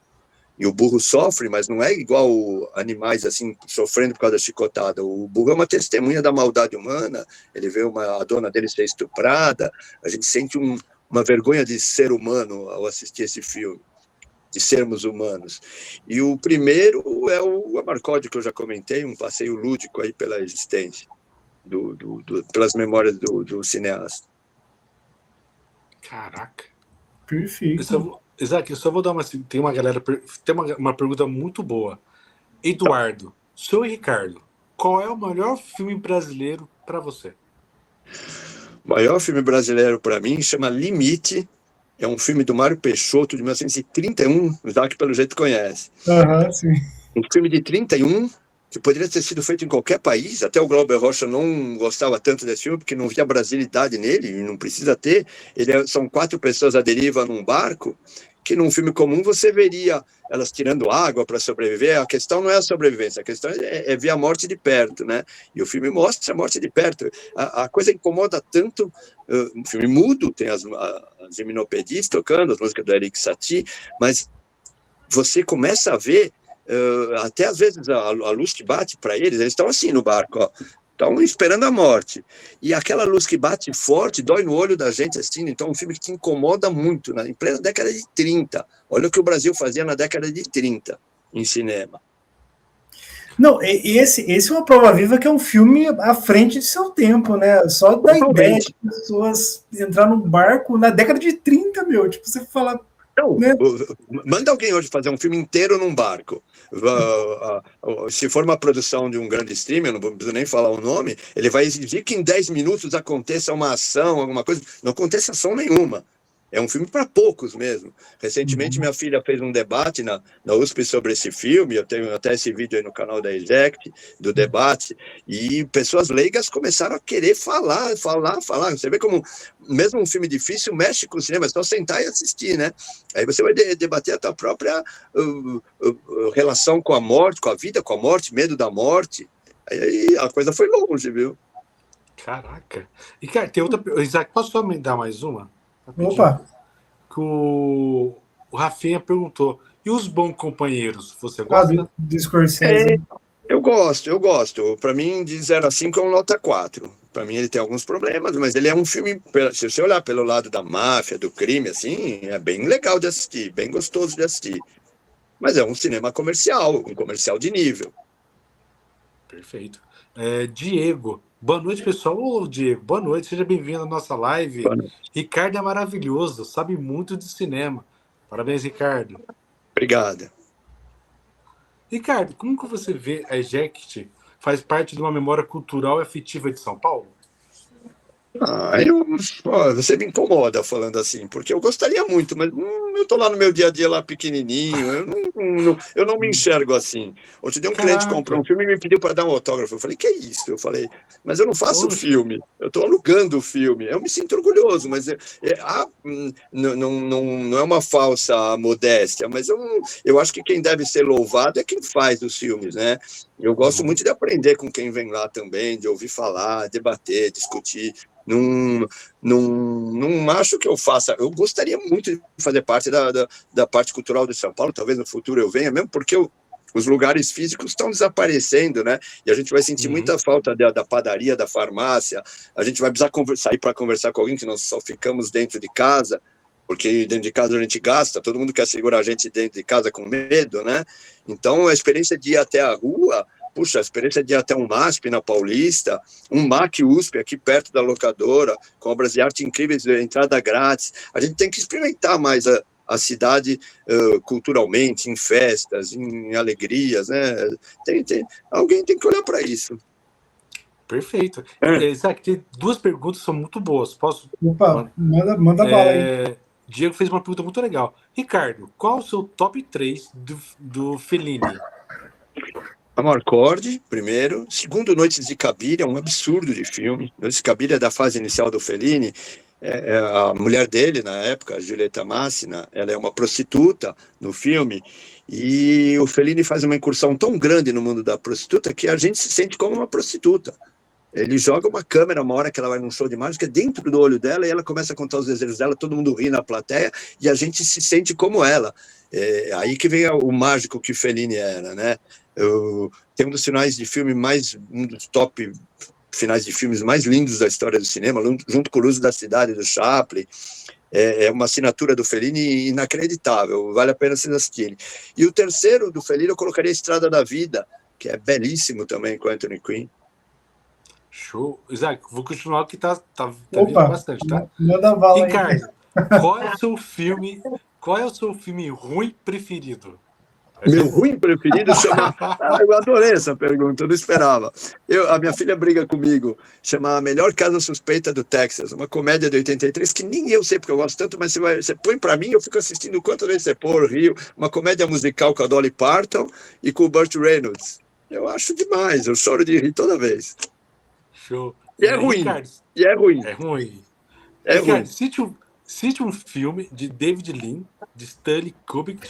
e o burro sofre, mas não é igual animais assim sofrendo por causa da chicotada. O burro é uma testemunha da maldade humana, ele vê a dona dele ser estuprada, a gente sente uma vergonha de ser humano ao assistir esse filme, de sermos humanos. E o primeiro é o Amarcord, que eu já comentei, um passeio lúdico aí pela existência, pelas memórias do cineasta. Caraca. Perfeito. Isaac, eu só vou dar tem uma galera. Tem uma pergunta muito boa. Eduardo, seu Ricardo, qual é o melhor filme brasileiro para você? O maior filme brasileiro para mim chama Limite. É um filme do Mário Peixoto, de 1931. O Isaac, pelo jeito, conhece. Sim. Um filme de 31, que poderia ter sido feito em qualquer país. Até o Glauber Rocha não gostava tanto desse filme, porque não via brasilidade nele, e não precisa ter. São 4 pessoas à deriva num barco, que num filme comum você veria elas tirando água para sobreviver. A questão não é a sobrevivência, a questão é ver a morte de perto, né? E o filme mostra a morte de perto. A coisa incomoda tanto. Um filme mudo, tem as himenopedias tocando, as músicas do Erik Satie, mas você começa a ver, até às vezes a luz que bate para eles estão assim no barco, ó. Estão esperando a morte. E aquela luz que bate forte dói no olho da gente, assim. Então, é um filme que te incomoda muito, em plena década de 30. Olha o que o Brasil fazia na década de 30 em cinema. Não, esse é uma prova viva que é um filme à frente de seu tempo, né? Só da ideia de pessoas entrar num barco na década de 30, meu. Tipo, você fala... Não, né? Manda alguém hoje fazer um filme inteiro num barco. Se for uma produção de um grande streamer, não preciso nem falar o nome, ele vai exigir que em 10 minutos aconteça uma ação, alguma coisa. Não acontece ação nenhuma. É um filme para poucos mesmo. Recentemente, minha filha fez um debate na USP sobre esse filme. Eu tenho até esse vídeo aí no canal da Eject, do debate. E pessoas leigas começaram a querer falar. Você vê como, mesmo um filme difícil, mexe com o cinema. É só sentar e assistir, né? Aí você vai debater a tua própria relação com a morte, com a vida, com a morte, medo da morte. Aí a coisa foi longe, viu? Caraca. E, cara, tem outra... Isaac, posso só me dar mais uma? Opa! Que o Rafinha perguntou: e os Bons Companheiros? Você gosta? Do Scorsese. Eu gosto. Para mim, de 0 a 5 é um nota 4. Para mim, ele tem alguns problemas, mas ele é um filme, se você olhar pelo lado da máfia, do crime, assim, é bem legal de assistir, bem gostoso de assistir. Mas é um cinema comercial, um comercial de nível. Perfeito. Diego. Boa noite, pessoal. Ô, Diego, boa noite. Seja bem-vindo à nossa live. Ricardo é maravilhoso, sabe muito de cinema. Parabéns, Ricardo. Obrigado. Ricardo, como que você vê a Eject faz parte de uma memória cultural e afetiva de São Paulo? Você me incomoda falando assim, porque eu gostaria muito, mas eu tô lá no meu dia a dia lá pequenininho, eu não me enxergo assim. Outro dia um cliente comprou um filme e me pediu para dar um autógrafo. Eu falei, que é isso? Eu falei, mas eu não faço filme, eu estou alugando o filme. Eu me sinto orgulhoso, mas não é uma falsa modéstia, mas eu acho que quem deve ser louvado é quem faz os filmes, né? Eu gosto muito de aprender com quem vem lá também, de ouvir falar, debater, discutir. Não acho que eu faça. Eu gostaria muito de fazer parte da parte cultural de São Paulo, talvez no futuro eu venha, mesmo porque os lugares físicos estão desaparecendo, né? E a gente vai sentir muita falta da padaria, da farmácia, a gente vai precisar sair para conversar com alguém, que nós só ficamos dentro de casa, porque dentro de casa a gente gasta, todo mundo quer segurar a gente dentro de casa com medo, né? Então a experiência de ir até a rua, puxa, a experiência de ir até um MASP na Paulista, um MAC USP aqui perto da locadora, com obras de arte incríveis, entrada grátis. A gente tem que experimentar mais a cidade culturalmente, em festas, em alegrias, né? Alguém tem que olhar para isso. Perfeito. Isaac, tem duas perguntas que são muito boas. Posso? Opa, manda bala aí. Diego fez uma pergunta muito legal. Ricardo, qual o seu top 3 do Fellini? Amarcord, primeiro. Segundo, Noites de Cabiria, um absurdo de filme. Noites de Cabiria é da fase inicial do Fellini. A mulher dele, na época, Giulietta Massina, ela é uma prostituta no filme. E o Fellini faz uma incursão tão grande no mundo da prostituta que a gente se sente como uma prostituta. Ele joga uma câmera, uma hora que ela vai num show de mágica, dentro do olho dela, e ela começa a contar os desejos dela, todo mundo ri na plateia, e a gente se sente como ela. Aí que vem o mágico que o Fellini era, né? Tem um dos finais de filme um dos top finais de filmes mais lindos da história do cinema, junto com o Luz da Cidade, do Chaplin. É uma assinatura do Fellini inacreditável, vale a pena vocês assistirem. E o terceiro do Fellini eu colocaria Estrada da Vida, que é belíssimo também, com Anthony Quinn. Show. Isaac, vou continuar que tá vindo bastante, tá? Manda bala. Ricardo, qual é o seu filme ruim preferido? Meu ruim preferido chama... eu adorei essa pergunta, eu não esperava. A minha filha briga comigo, chama A Melhor Casa Suspeita do Texas, uma comédia de 83, que nem eu sei porque eu gosto tanto, mas você põe pra mim, eu fico assistindo quantas vezes você pôr, rio, uma comédia musical com a Dolly Parton e com o Burt Reynolds. Eu acho demais, eu choro de rir toda vez. Show. E é ruim. Ricardo, É ruim. Ricardo, cite um filme de David Lean, de Stanley Kubrick.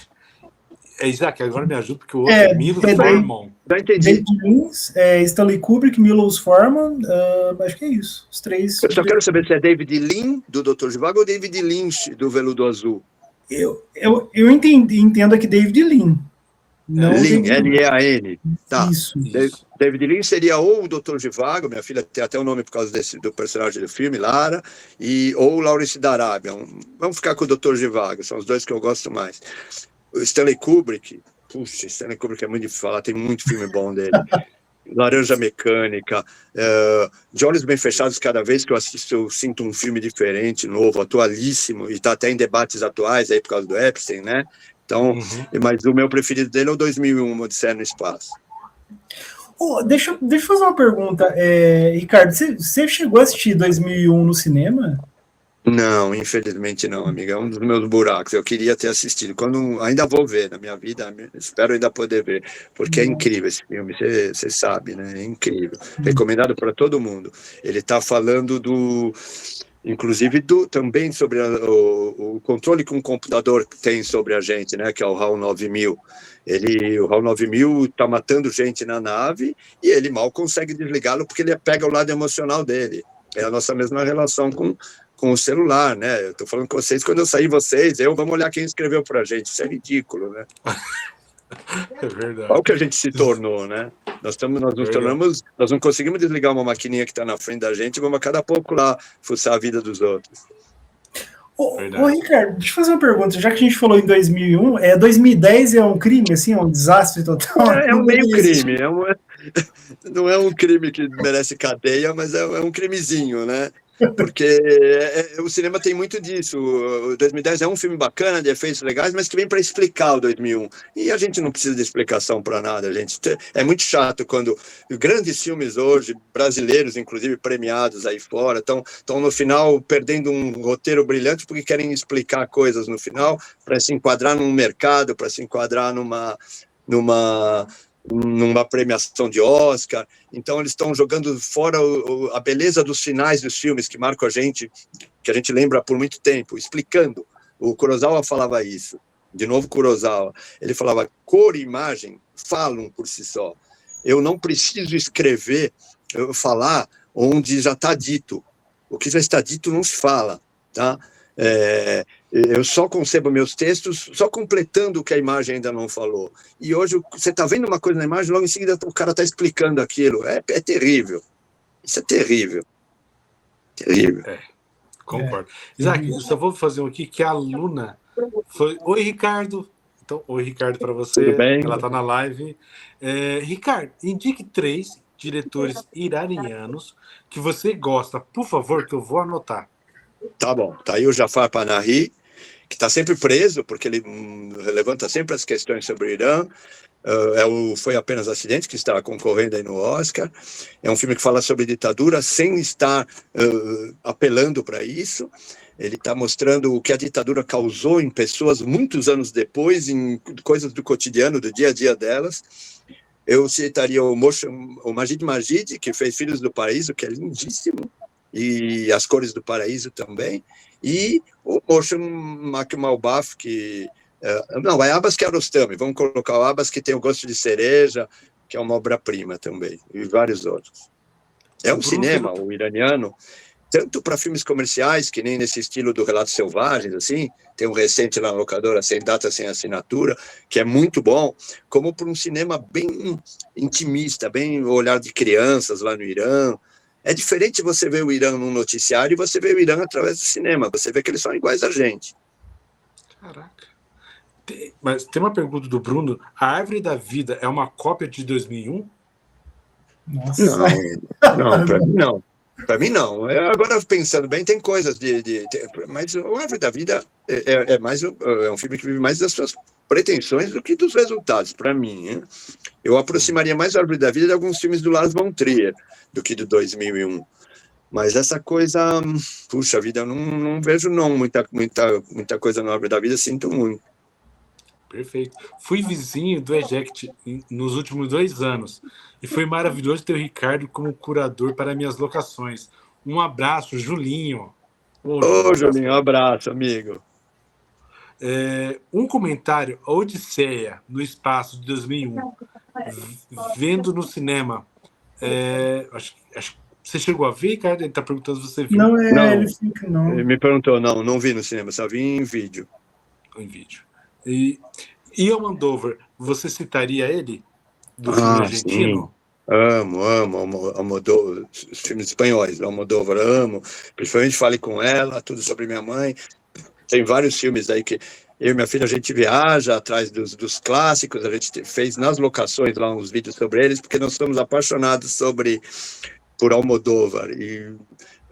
Isaac, agora me ajuda, porque o outro é Milos Forman. Já entendi. David Lean, Stanley Kubrick, Milos Forman, acho que é isso. Os três. Eu só quero saber se é David Lean, do Dr. Zhivago, ou David Lynch, do Veludo Azul. Eu entendo aqui David Lean. Não Lean, L-E-A-N. Tá. Isso. David Lean seria ou o Dr. Zhivago, minha filha tem até o nome por causa do personagem do filme, Lara, ou o Laurence da Arábia. Vamos ficar com o Dr. Zhivago, são os dois que eu gosto mais. O Stanley Kubrick, puxa, Stanley Kubrick é muito difícil falar, tem muito filme bom dele. Laranja Mecânica, De Olhos Bem Fechados, cada vez que eu assisto eu sinto um filme diferente, novo, atualíssimo, e está até em debates atuais aí por causa do Epstein, né? Então, mas o meu preferido dele é o 2001, Odisseia no Espaço. Deixa eu fazer uma pergunta, Ricardo, você chegou a assistir 2001 no cinema? Não, infelizmente não, amiga. É um dos meus buracos. Eu queria ter assistido. Ainda vou ver na minha vida, espero ainda poder ver, porque é incrível esse filme, você sabe, né? É incrível. Recomendado para todo mundo. Ele está falando inclusive também sobre o controle que um computador tem sobre a gente, né? Que é o HAL 9000. O HAL 9000 está matando gente na nave e ele mal consegue desligá-lo porque ele pega o lado emocional dele. É a nossa mesma relação com o celular, né? Eu tô falando com vocês, quando eu sair vamos olhar quem escreveu pra gente, isso é ridículo, né? É verdade. Olha o que a gente se tornou, né? Nós não conseguimos desligar uma maquininha que está na frente da gente, vamos a cada pouco lá fuçar a vida dos outros. Ô, Ricardo, deixa eu fazer uma pergunta, já que a gente falou em 2001, 2010 é um crime, assim, é um desastre total? É um meio crime, não é um crime que merece cadeia, mas é um crimezinho, né? Porque o cinema tem muito disso. O 2010 é um filme bacana, de efeitos legais, mas que vem para explicar o 2001. E a gente não precisa de explicação para nada, gente. É muito chato quando grandes filmes hoje, brasileiros, inclusive premiados aí fora, estão no final perdendo um roteiro brilhante porque querem explicar coisas no final para se enquadrar num mercado, para se enquadrar numa premiação de Oscar. Então eles estão jogando fora a beleza dos finais dos filmes que marcam a gente, que a gente lembra por muito tempo, explicando. O Kurosawa falava isso, de novo Kurosawa, ele falava, cor e imagem falam por si só. Eu não preciso escrever, falar onde já está dito. O que já está dito não se fala, tá? Eu só concebo meus textos só completando o que a imagem ainda não falou. E hoje você está vendo uma coisa na imagem, logo em seguida o cara está explicando aquilo. É terrível. Isso é terrível. Terrível. Concordo. Isaac, eu só vou fazer um aqui que a aluna foi... Oi, Ricardo. Então, oi, Ricardo, para você. Tudo bem? Ela está na live. Ricardo, indique 3 diretores iranianos que você gosta, por favor, que eu vou anotar. Tá bom. Tá aí o Jafar Panahi, que está sempre preso, porque ele levanta sempre as questões sobre o Irã. Foi Apenas Acidente, que está concorrendo aí no Oscar. É um filme que fala sobre ditadura sem estar apelando para isso. Ele está mostrando o que a ditadura causou em pessoas muitos anos depois, em coisas do cotidiano, do dia a dia delas. Eu citaria o Majid Majid, que fez Filhos do Paraíso, que é lindíssimo, e As Cores do Paraíso também, e o Moshe Makhmalbaf, que... não, é Abbas Kiarostami, vamos colocar o Abbas, que tem o Gosto de Cereja, que é uma obra-prima também, e vários outros. É um cinema, o iraniano, tanto para filmes comerciais, que nem nesse estilo do Relatos Selvagens, assim, tem um recente lá na locadora, Sem Data, Sem Assinatura, que é muito bom, como para um cinema bem intimista, bem olhar de crianças lá no Irã. É diferente você ver o Irã num noticiário e você ver o Irã através do cinema, você vê que eles são iguais a gente. Caraca. Mas tem uma pergunta do Bruno, A Árvore da Vida é uma cópia de 2001? Nossa. Não, para mim não. Para mim, não. Agora, pensando bem, tem coisas mas o Árvore da Vida é um filme que vive mais das suas pretensões do que dos resultados, para mim. Hein? Eu aproximaria mais a Árvore da Vida de alguns filmes do Lars von Trier do que do 2001. Mas essa coisa, puxa vida, eu não vejo não muita coisa na Árvore da Vida, sinto muito. Perfeito. Fui vizinho do Eject nos últimos 2 anos e foi maravilhoso ter o Ricardo como curador para minhas locações. Um abraço, Julinho. Ô, Julinho, um abraço, amigo. Um comentário, a Odisseia no Espaço de 2001, vendo no cinema. Acho você chegou a ver, Ricardo? Ele está perguntando se você viu. Não, ele fica, não. Ele me perguntou, não vi no cinema, só vi em vídeo. Em vídeo. E Almodóvar, você citaria ele? Do filme argentino? Sim. Amo Almodóvar, os filmes espanhóis, Almodóvar, amo. Principalmente Fale com Ela, Tudo Sobre Minha Mãe. Tem vários filmes aí que eu e minha filha, a gente viaja atrás dos clássicos, a gente fez nas locações lá uns vídeos sobre eles, porque nós somos apaixonados por Almodóvar. E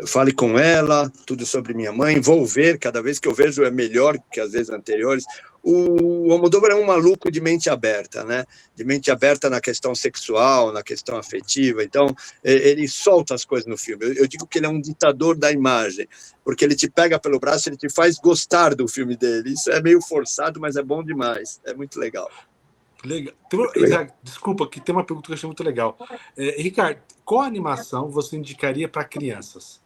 Fale com Ela, Tudo Sobre Minha Mãe, vou ver, cada vez que eu vejo é melhor que as vezes anteriores. O Almodóvar é um maluco de mente aberta, né? De mente aberta na questão sexual, na questão afetiva. Então, ele solta as coisas no filme. Eu digo que ele é um ditador da imagem, porque ele te pega pelo braço, ele te faz gostar do filme dele. Isso é meio forçado, mas é bom demais. É muito legal. Legal. Desculpa, que tem uma pergunta que eu achei muito legal. Ricardo, qual animação você indicaria para crianças?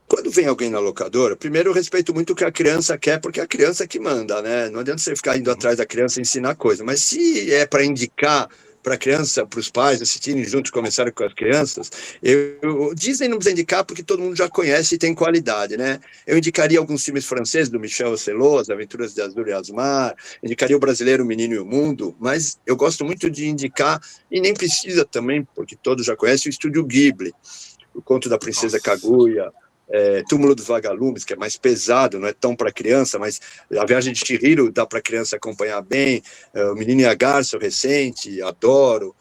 Quando vem alguém na locadora, primeiro eu respeito muito o que a criança quer, porque é a criança que manda, né? Não adianta você ficar indo atrás da criança e ensinar coisa. Mas se é para indicar para a criança, para os pais assistirem juntos, começarem com as crianças, Disney não precisa indicar porque todo mundo já conhece e tem qualidade, né? Eu indicaria alguns filmes franceses do Michel Celos, Aventuras de Azur e Asmar, indicaria o brasileiro O Menino e o Mundo, mas eu gosto muito de indicar, e nem precisa também, porque todos já conhecem, o Estúdio Ghibli, O Conto da Princesa Kaguya, Túmulo dos Vagalumes, que é mais pesado, não é tão para criança, mas A Viagem de Chihiro dá para criança acompanhar bem, O Menino e a Garça, recente, adoro.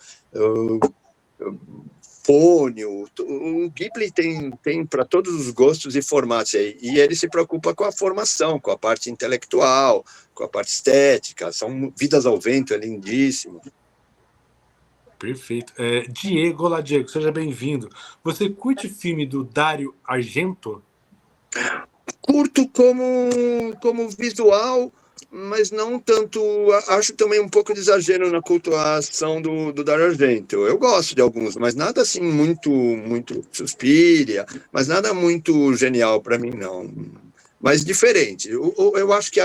Pônio, o Ghibli tem para todos os gostos e formatos aí, e ele se preocupa com a formação, com a parte intelectual, com a parte estética, são Vidas ao Vento, é lindíssimo. Perfeito. Diego, olá Diego, seja bem-vindo. Você curte filme do Dario Argento? Curto como visual, mas não tanto. Acho também um pouco de exagero na cultuação do Dario Argento. Eu gosto de alguns, mas nada assim muito Suspiria, mas nada muito genial para mim, não. Mas diferente. Eu acho que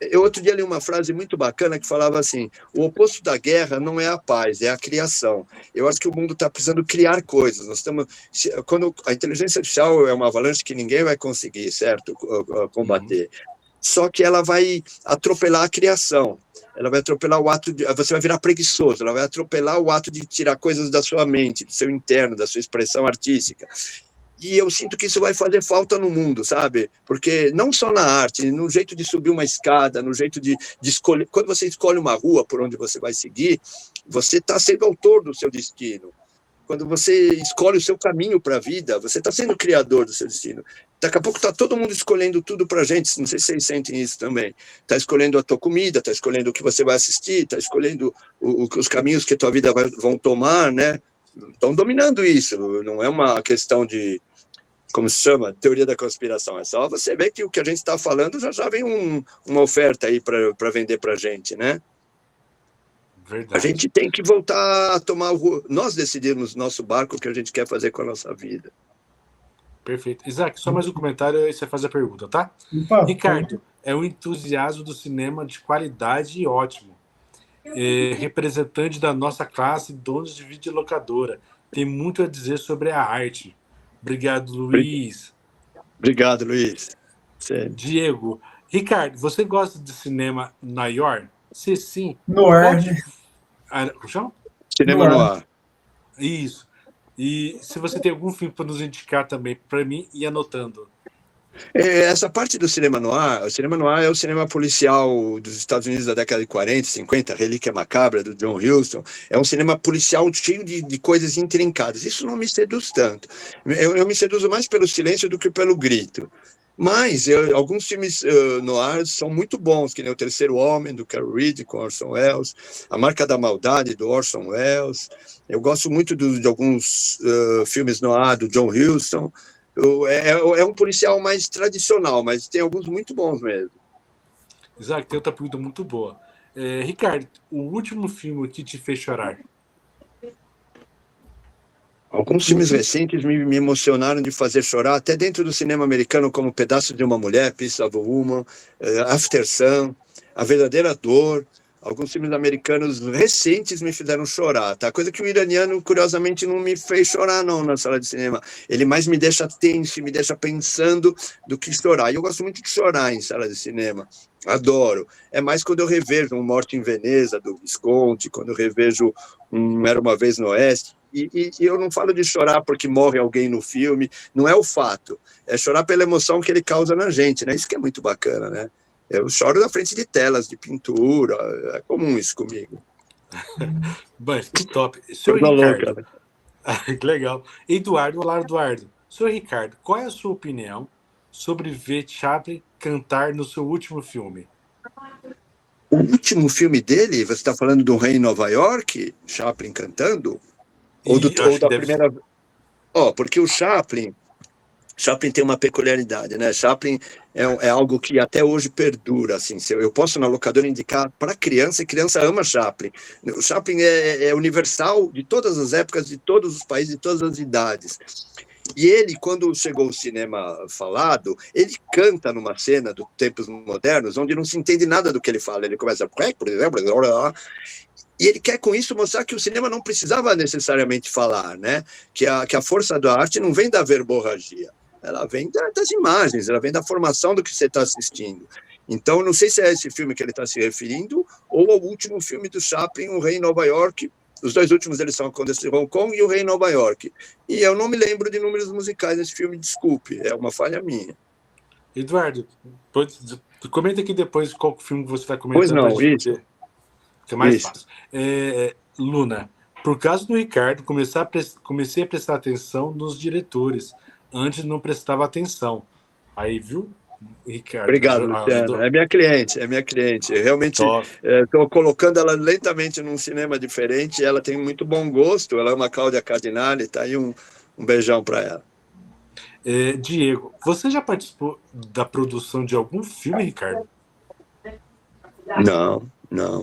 eu outro dia li uma frase muito bacana que falava assim: o oposto da guerra não é a paz, é a criação. Eu acho que o mundo está precisando criar coisas. Nós estamos, quando a inteligência artificial é uma avalanche que ninguém vai conseguir, certo, combater. Só que ela vai atropelar a criação. Ela vai atropelar o ato de. Você vai virar preguiçoso. Ela vai atropelar o ato de tirar coisas da sua mente, do seu interno, da sua expressão artística. E eu sinto que isso vai fazer falta no mundo, sabe? Porque não só na arte, no jeito de subir uma escada, no jeito de escolher. Quando você escolhe uma rua por onde você vai seguir, você está sendo autor do seu destino. Quando você escolhe o seu caminho para a vida, você está sendo criador do seu destino. Daqui a pouco está todo mundo escolhendo tudo para a gente, não sei se vocês sentem isso também. Está escolhendo a tua comida, está escolhendo o que você vai assistir, está escolhendo os caminhos que a tua vida vão tomar, né? Estão dominando isso, não é uma questão de, como se chama, teoria da conspiração. É só você ver que o que a gente está falando já vem uma oferta aí para vender para a gente, né? Verdade. A gente tem que voltar a tomar nós decidimos nosso barco, o que a gente quer fazer com a nossa vida. Perfeito. Isaac, só mais um comentário e você faz a pergunta, tá? Opa, Ricardo, é um entusiasmo do cinema de qualidade e ótimo. Representante da nossa classe, donos de videolocadora. Tem muito a dizer sobre a arte. Obrigado, Luiz. Obrigado, Luiz. Sério. Diego. Ricardo, você gosta de cinema noir? Se sim, Noir. Cinema noir. Isso. E se você tem algum filme para nos indicar também, para mim, ir anotando. Essa parte do cinema noir, o cinema noir é o cinema policial dos Estados Unidos da década de 40, 50, Relíquia Macabra, do John Huston. É um cinema policial cheio de coisas intrincadas. Isso não me seduz tanto. Eu me seduzo mais pelo silêncio do que pelo grito. Mas alguns filmes noirs são muito bons, que nem O Terceiro Homem, do Carol Reed, com Orson Welles, A Marca da Maldade, do Orson Welles. Eu gosto muito de alguns filmes noir do John Huston. É um policial mais tradicional, mas tem alguns muito bons mesmo. Isaac, tem outra pergunta muito boa. Ricardo, o último filme que te fez chorar? Alguns filmes recentes me emocionaram de fazer chorar, até dentro do cinema americano, como Pedaço de uma Mulher, Piece of a Woman, After Sun, A Verdadeira Dor. Alguns filmes americanos recentes me fizeram chorar, tá? Coisa que o iraniano, curiosamente, não me fez chorar, não, na sala de cinema. Ele mais me deixa tenso, me deixa pensando do que chorar. E eu gosto muito de chorar em sala de cinema. Adoro. É mais quando eu revejo um Morte em Veneza, do Visconti, quando eu revejo Era Uma Vez no Oeste. E eu não falo de chorar porque morre alguém no filme, não é o fato. É chorar pela emoção que ele causa na gente, né? Isso que é muito bacana, né? Eu choro na frente de telas, de pintura, é comum isso comigo. Bom, que top. Senhor Ricardo, que legal. Eduardo, olá, Eduardo. Senhor Ricardo, qual é a sua opinião sobre ver Chaplin cantar no seu último filme? O último filme dele, você está falando do Rei em Nova York, Chaplin cantando? Ou da primeira... porque o Chaplin tem uma peculiaridade, né? Chaplin é algo que até hoje perdura, assim. Eu posso na locadora indicar para criança, e criança ama Chaplin. O Chaplin é universal de todas as épocas, de todos os países, de todas as idades. E ele, quando chegou o cinema falado, ele canta numa cena dos tempos modernos, onde não se entende nada do que ele fala. Ele começa... E ele quer, com isso, mostrar que o cinema não precisava necessariamente falar, né? Que a força da arte não vem da verborragia. Ela vem das imagens, ela vem da formação do que você está assistindo. Então, não sei se é esse filme que ele está se referindo ou ao último filme do Chaplin, O Rei em Nova York. Os dois últimos eles são A Condessa de Hong Kong e O Rei em Nova York. E eu não me lembro de números musicais desse filme, desculpe, é uma falha minha. Eduardo, comenta aqui depois qual filme você vai comentar. Pois não, isso. Que é mais fácil. Luna, Por causa do Ricardo, comecei a prestar atenção nos diretores. Antes não prestava atenção. Aí, viu, Ricardo? Obrigado, Luciano. É minha cliente. Eu realmente estou colocando ela lentamente num cinema diferente. Ela tem muito bom gosto. Ela é uma Cláudia Cardinale. Tá aí um beijão para ela. Diego, você já participou da produção de algum filme, Ricardo? Não.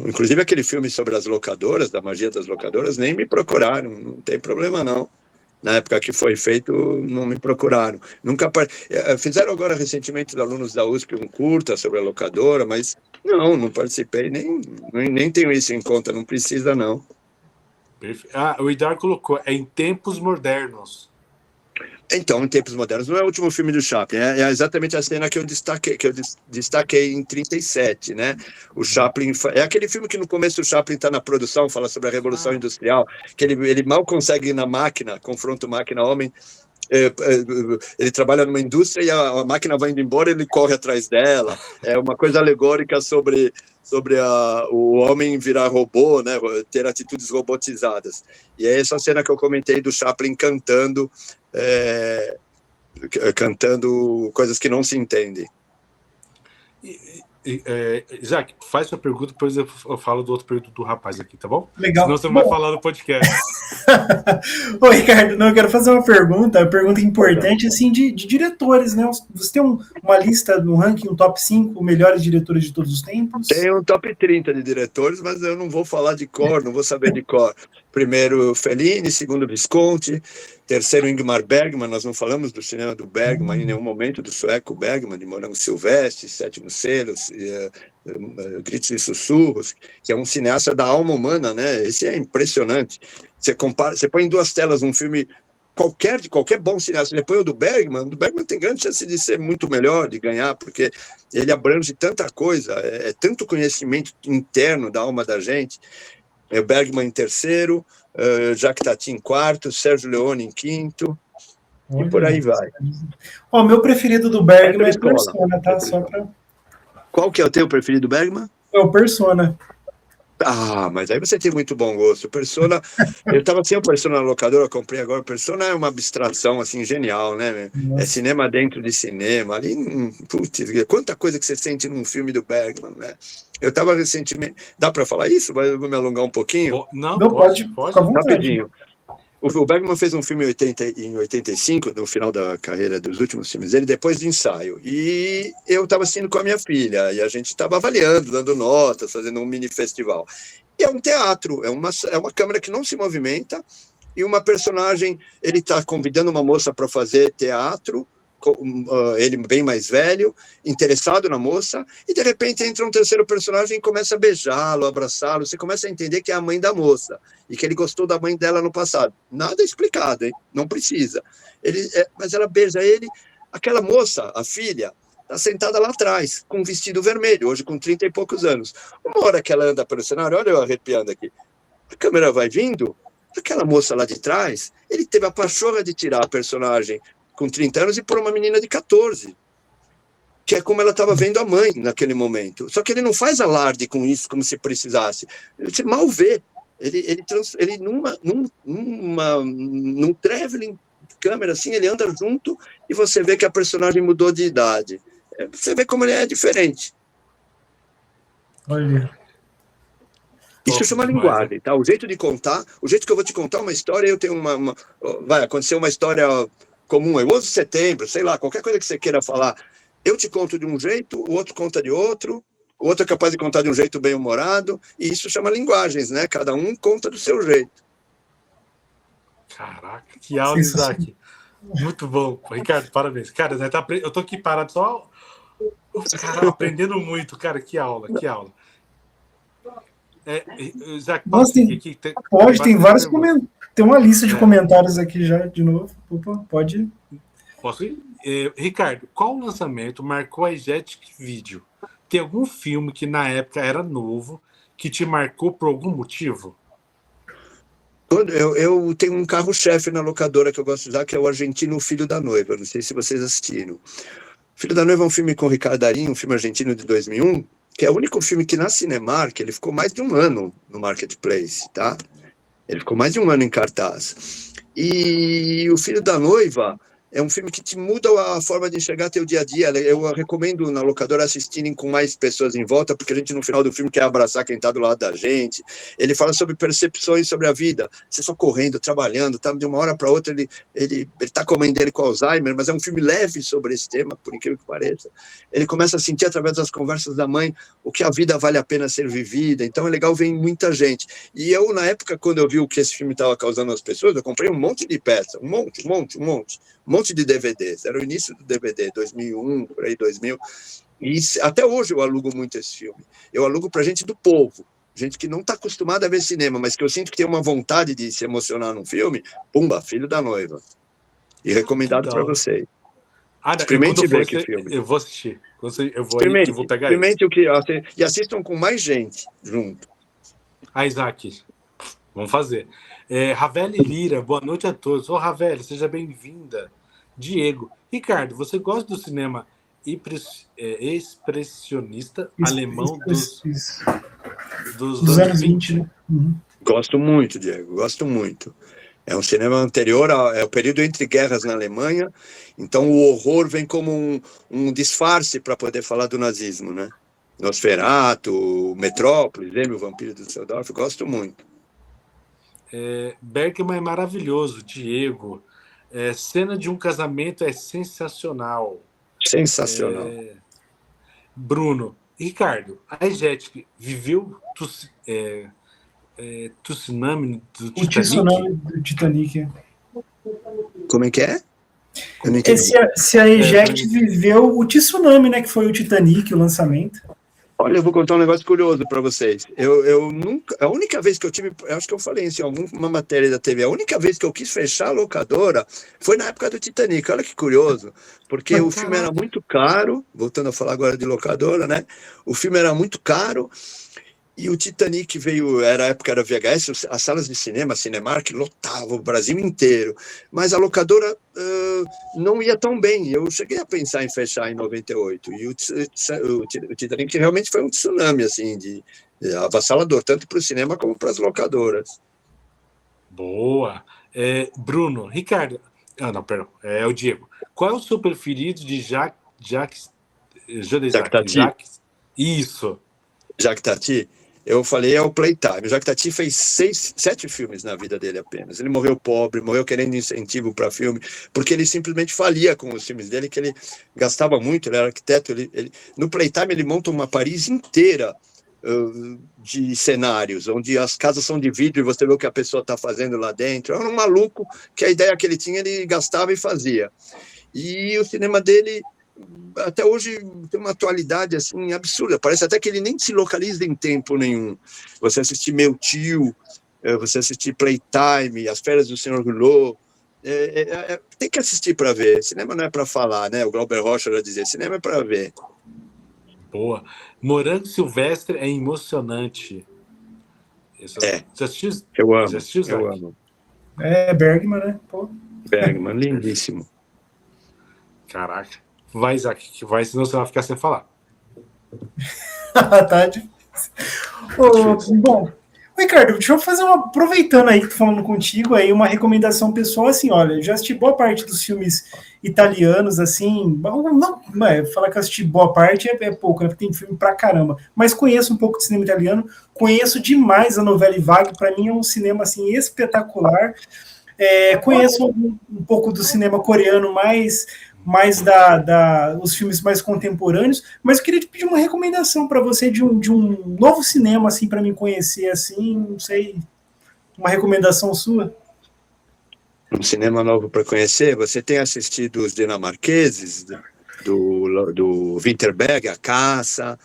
Inclusive aquele filme sobre as locadoras, da magia das locadoras, nem me procuraram. Não tem problema, não. Na época que foi feito, não me procuraram. Nunca fizeram agora recentemente os alunos da USP um curta sobre a locadora, mas não participei, nem tenho isso em conta, não precisa, não. O Idar colocou, em tempos modernos. Então, em tempos modernos, não é o último filme do Chaplin, é exatamente a cena que eu destaquei em 37, né? O Chaplin, é aquele filme que no começo o Chaplin está na produção, fala sobre a Revolução Industrial, que ele mal consegue ir na máquina, confronta máquina-homem, ele trabalha numa indústria e a máquina vai indo embora, ele corre atrás dela, é uma coisa alegórica sobre o homem virar robô, né, ter atitudes robotizadas. E é essa cena que eu comentei do Chaplin cantando coisas que não se entendem. Isaac, faz sua pergunta, depois eu falo do outro período do rapaz aqui, tá bom? Legal. Senão você não vai falar no podcast. Ô, Ricardo, eu quero fazer uma pergunta importante, assim, de diretores, né? Você tem uma lista no ranking, um top 5 melhores diretores de todos os tempos? Tem um top 30 de diretores, mas eu não vou falar de cor, não vou saber de cor. Primeiro Fellini, segundo Visconti, terceiro Ingmar Bergman, nós não falamos do cinema do Bergman em nenhum momento, do sueco Bergman, de Morango Silvestre, Sétimo Selo, Gritos e Sussurros, que é um cineasta da alma humana, né? Esse é impressionante. Você põe em duas telas um filme de qualquer bom cineasta, põe o do Bergman tem grande chance de ser muito melhor, de ganhar, porque ele abrange tanta coisa, é tanto conhecimento interno da alma da gente. O Bergman em terceiro, Jacques Tati em quarto, Sérgio Leone em quinto, e por aí vai. O meu preferido do Bergman é Persona, tá? Só pra... Qual que é o teu preferido do Bergman? É o Persona. Ah, mas aí você tem muito bom gosto. Persona, eu estava sem o Persona na locadora, eu comprei agora. Persona é uma abstração assim genial, né? Nossa. É cinema dentro de cinema. Ali, putz, quanta coisa que você sente num filme do Bergman, né? Eu estava recentemente. Dá para falar isso? Vou me alongar um pouquinho? Não, pode. Rapidinho. O Bergman fez um filme em 85, no final da carreira dos últimos filmes dele, depois de Ensaio. E eu estava assistindo com a minha filha, e a gente estava avaliando, dando notas, fazendo um mini festival. E é um teatro, é uma câmera que não se movimenta, e uma personagem, ele está convidando uma moça para fazer teatro, ele bem mais velho, interessado na moça, e de repente entra um terceiro personagem e começa a beijá-lo, abraçá-lo, você começa a entender que é a mãe da moça, e que ele gostou da mãe dela no passado. Nada explicado, hein? Não precisa. Mas ela beija ele, aquela moça, a filha, está sentada lá atrás, com um vestido vermelho, hoje com 30 e poucos anos. Uma hora que ela anda pelo cenário, olha eu arrepiando aqui, a câmera vai vindo, aquela moça lá de trás, ele teve a pachorra de tirar a personagem com 30 anos e por uma menina de 14, que é como ela estava vendo a mãe naquele momento. Só que ele não faz alarde com isso, como se precisasse. Você mal vê. Ele num traveling câmera assim, ele anda junto e você vê que a personagem mudou de idade. Você vê como ele é diferente. Olha. Isso chama linguagem, tá? O jeito de contar, o jeito que eu vou te contar uma história, eu tenho vai acontecer uma história comum, é 11 de setembro, sei lá, qualquer coisa que você queira falar, eu te conto de um jeito, o outro conta de outro, o outro é capaz de contar de um jeito bem-humorado, e isso chama linguagens, né? Cada um conta do seu jeito. Caraca, que aula, Isaac. Muito bom. Ricardo, parabéns. Cara, eu tô aqui parado só aprendendo muito, cara, que aula. Isaac, nossa, tem vários comentários. Tem uma lista de comentários aqui já, de novo. Opa, pode. Posso ir? Ricardo, qual lançamento marcou a Ejetic Video? Tem algum filme que na época era novo, que te marcou por algum motivo? Eu tenho um carro-chefe na locadora que eu gosto de usar, que é o Argentino Filho da Noiva. Não sei se vocês assistiram. Filho da Noiva é um filme com Ricardo Darín, um filme argentino de 2001, que é o único filme que na Cinemark ele ficou mais de um ano no Marketplace, tá? Ele ficou mais de um ano em cartaz. E O Filho da Noiva é um filme que te muda a forma de enxergar teu dia a dia. Eu recomendo na locadora assistirem com mais pessoas em volta, porque a gente no final do filme quer abraçar quem está do lado da gente. Ele fala sobre percepções sobre a vida. Você só correndo, trabalhando, tá, de uma hora para outra ele tá com a mãe dele com Alzheimer, mas é um filme leve sobre esse tema, por incrível que pareça. Ele começa a sentir através das conversas da mãe o que a vida vale a pena ser vivida. Então é legal ver muita gente. E eu, na época, quando eu vi o que esse filme estava causando nas pessoas, eu comprei um monte de peças, um monte de DVDs. Era o início do DVD, 2001, por aí, 2000. E até hoje eu alugo muito esse filme. Eu alugo para gente do povo, gente que não está acostumada a ver cinema, mas que eu sinto que tem uma vontade de se emocionar num filme. Pumba, Filho da Noiva. E recomendado para vocês. Experimente ver que filme. Eu vou assistir. Eu vou pegar experimente o que... E assistam com mais gente junto. Isaac, vamos fazer. Raveli Lira, boa noite a todos. Raveli, seja bem-vinda. Diego. Ricardo, você gosta do cinema expressionista alemão dos anos 20? Né? Uhum. Gosto muito, Diego, gosto muito. É um cinema anterior ao período entre guerras na Alemanha, então o horror vem como um disfarce para poder falar do nazismo, né? Nosferatu, Metrópolis, o Vampiro do Düsseldorf, gosto muito. Bergman é maravilhoso, Diego. Cena de um casamento é sensacional. Sensacional. Bruno. Ricardo, a Ejetic viveu tsunami do Titanic? O tsunami do Titanic. Como é que é? Se a Eject viveu o tsunami, né, que foi o Titanic, o lançamento. Olha, eu vou contar um negócio curioso para vocês. Eu nunca... A única vez que eu tive... Acho que eu falei assim, alguma matéria da TV. A única vez que eu quis fechar a locadora foi na época do Titanic. Olha que curioso. Porque o filme era muito caro. Voltando a falar agora de locadora, né? O filme era muito caro. E o Titanic veio, a época era VHS, as salas de cinema, Cinemark, lotavam o Brasil inteiro. Mas a locadora não ia tão bem. Eu cheguei a pensar em fechar em 98. E o Titanic realmente foi um tsunami, assim, avassalador, tanto para o cinema como para as locadoras. Boa. Bruno, Ricardo... não, perdão. É o Diego. Qual é o seu preferido de Jacques Tati? Isso. Jacques Tati? Eu falei, é o Playtime. O Jacques Tati fez 7 filmes na vida dele apenas. Ele morreu pobre, morreu querendo incentivo para filme, porque ele simplesmente falia com os filmes dele, que ele gastava muito, ele era arquiteto. No Playtime ele monta uma Paris inteira de cenários, onde as casas são de vidro e você vê o que a pessoa está fazendo lá dentro. Era um maluco que a ideia que ele tinha, ele gastava e fazia. E o cinema dele... até hoje tem uma atualidade assim absurda, parece até que ele nem se localiza em tempo nenhum. Você assistir Meu Tio, você assistir Playtime, As Férias do Senhor Hulot, tem que assistir para ver. Cinema não é para falar, né? O Glauber Rocha já dizia, cinema é para ver. Boa. Morango Silvestre é emocionante. Já assistiu? Eu amo. Já assistiu, eu amo. Bergman, né? Pô. Bergman, lindíssimo. Caraca. Vai, Isaac, que vai, senão você vai ficar sem falar. Tá difícil. Bom, Ricardo, deixa eu fazer aproveitando aí que tô falando contigo, aí uma recomendação pessoal, assim, olha, eu já assisti boa parte dos filmes italianos, assim, falar que eu assisti boa parte é pouco, né, porque tem filme pra caramba, mas conheço um pouco de cinema italiano, conheço demais a Novella Vague, pra mim é um cinema, assim, espetacular, conheço um pouco do cinema coreano, mais os filmes mais contemporâneos, mas eu queria te pedir uma recomendação para você de um novo cinema, assim, para me conhecer, assim, não sei, uma recomendação sua? Um cinema novo para conhecer? Você tem assistido os dinamarqueses, do Winterberg, A Caça,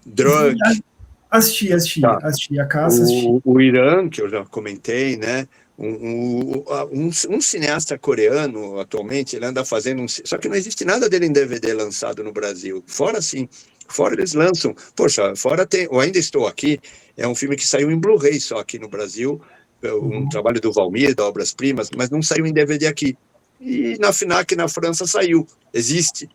Druk? Assisti, A Caça, assisti. O Irã, que eu já comentei, né? Um cineasta coreano, atualmente, ele anda fazendo só que não existe nada dele em DVD lançado no Brasil. Fora eles lançam. Poxa, fora tem o Ainda Estou Aqui, é um filme que saiu em Blu-ray só aqui no Brasil, um trabalho do Valmir, da Obras Primas, mas não saiu em DVD aqui. E na FNAC, na França, saiu. Existe.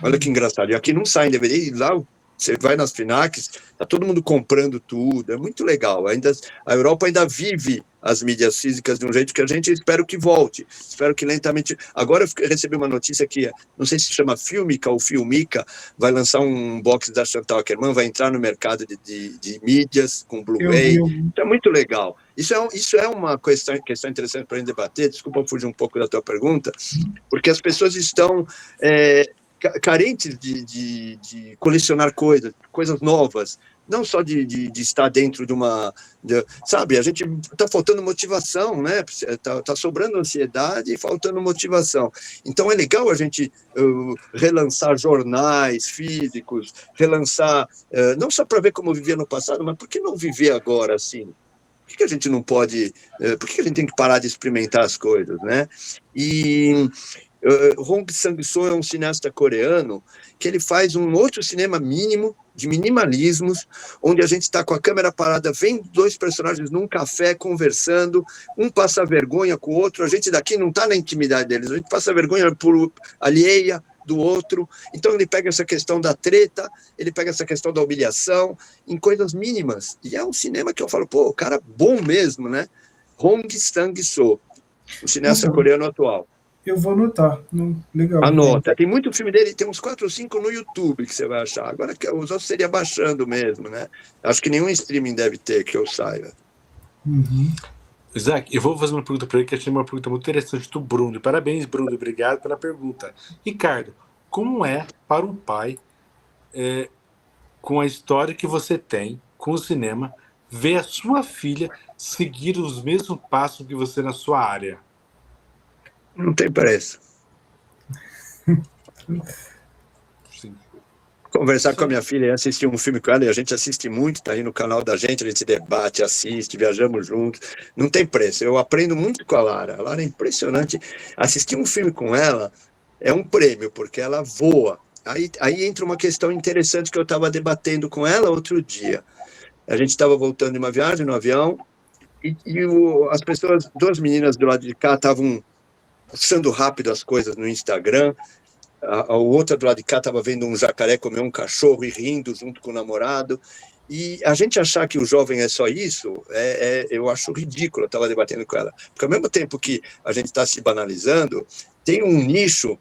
Olha que engraçado. E aqui não sai em DVD, e lá Você vai nas Finacs, tá todo mundo comprando tudo, é muito legal. A Europa ainda vive as mídias físicas de um jeito que a gente espero que volte. Espero que lentamente. Agora eu recebi uma notícia que, não sei se chama Filmica ou Filmica, vai lançar um box da Chantal Akerman, vai entrar no mercado de mídias com Blu-ray. Isso é muito legal. Isso é uma questão interessante para a gente debater. Desculpa fugir um pouco da tua pergunta, porque as pessoas estão carentes de colecionar coisas novas, não só de estar dentro de uma... sabe, a gente está faltando motivação, né? Tá sobrando ansiedade e faltando motivação. Então é legal a gente relançar jornais físicos, relançar, não só para ver como vivia no passado, mas por que não viver agora assim? Por que a gente não pode... por que a gente tem que parar de experimentar as coisas, né? E... Hong Sang-soo é um cineasta coreano que ele faz um outro cinema mínimo, de minimalismos, onde a gente está com a câmera parada, vem dois personagens num café conversando, um passa vergonha com o outro, a gente daqui não está na intimidade deles, a gente passa vergonha por alheia do outro, então ele pega essa questão da treta, ele pega essa questão da humilhação, em coisas mínimas, e é um cinema que eu falo, pô, o cara bom mesmo, né? Hong Sang-soo, o cineasta coreano atual. Eu vou anotar. Legal. Anota. Tem muito filme dele, tem uns 4 ou 5 no YouTube que você vai achar. Agora, os outros seria baixando mesmo, né? Acho que nenhum streaming deve ter, que eu saiba. Uhum. Isaac, eu vou fazer uma pergunta para ele, que achei uma pergunta muito interessante do Bruno. Parabéns, Bruno. Obrigado pela pergunta. Ricardo, como é para um pai, com a história que você tem com o cinema, ver a sua filha seguir os mesmos passos que você na sua área? Não tem preço. Sim. Conversar com a minha filha e assistir um filme com ela, e a gente assiste muito, tá aí no canal da gente, a gente debate, assiste, viajamos juntos, não tem preço. Eu aprendo muito com a Lara. A Lara é impressionante. Assistir um filme com ela é um prêmio, porque ela voa. Aí entra uma questão interessante que eu estava debatendo com ela outro dia. A gente estava voltando de uma viagem no avião, e as pessoas, 2 meninas do lado de cá estavam passando rápido as coisas no Instagram, a outra do lado de cá estava vendo um jacaré comer um cachorro e rindo junto com o namorado, e a gente achar que o jovem é só isso, eu acho ridículo. Eu estava debatendo com ela, porque ao mesmo tempo que a gente está se banalizando, tem um nicho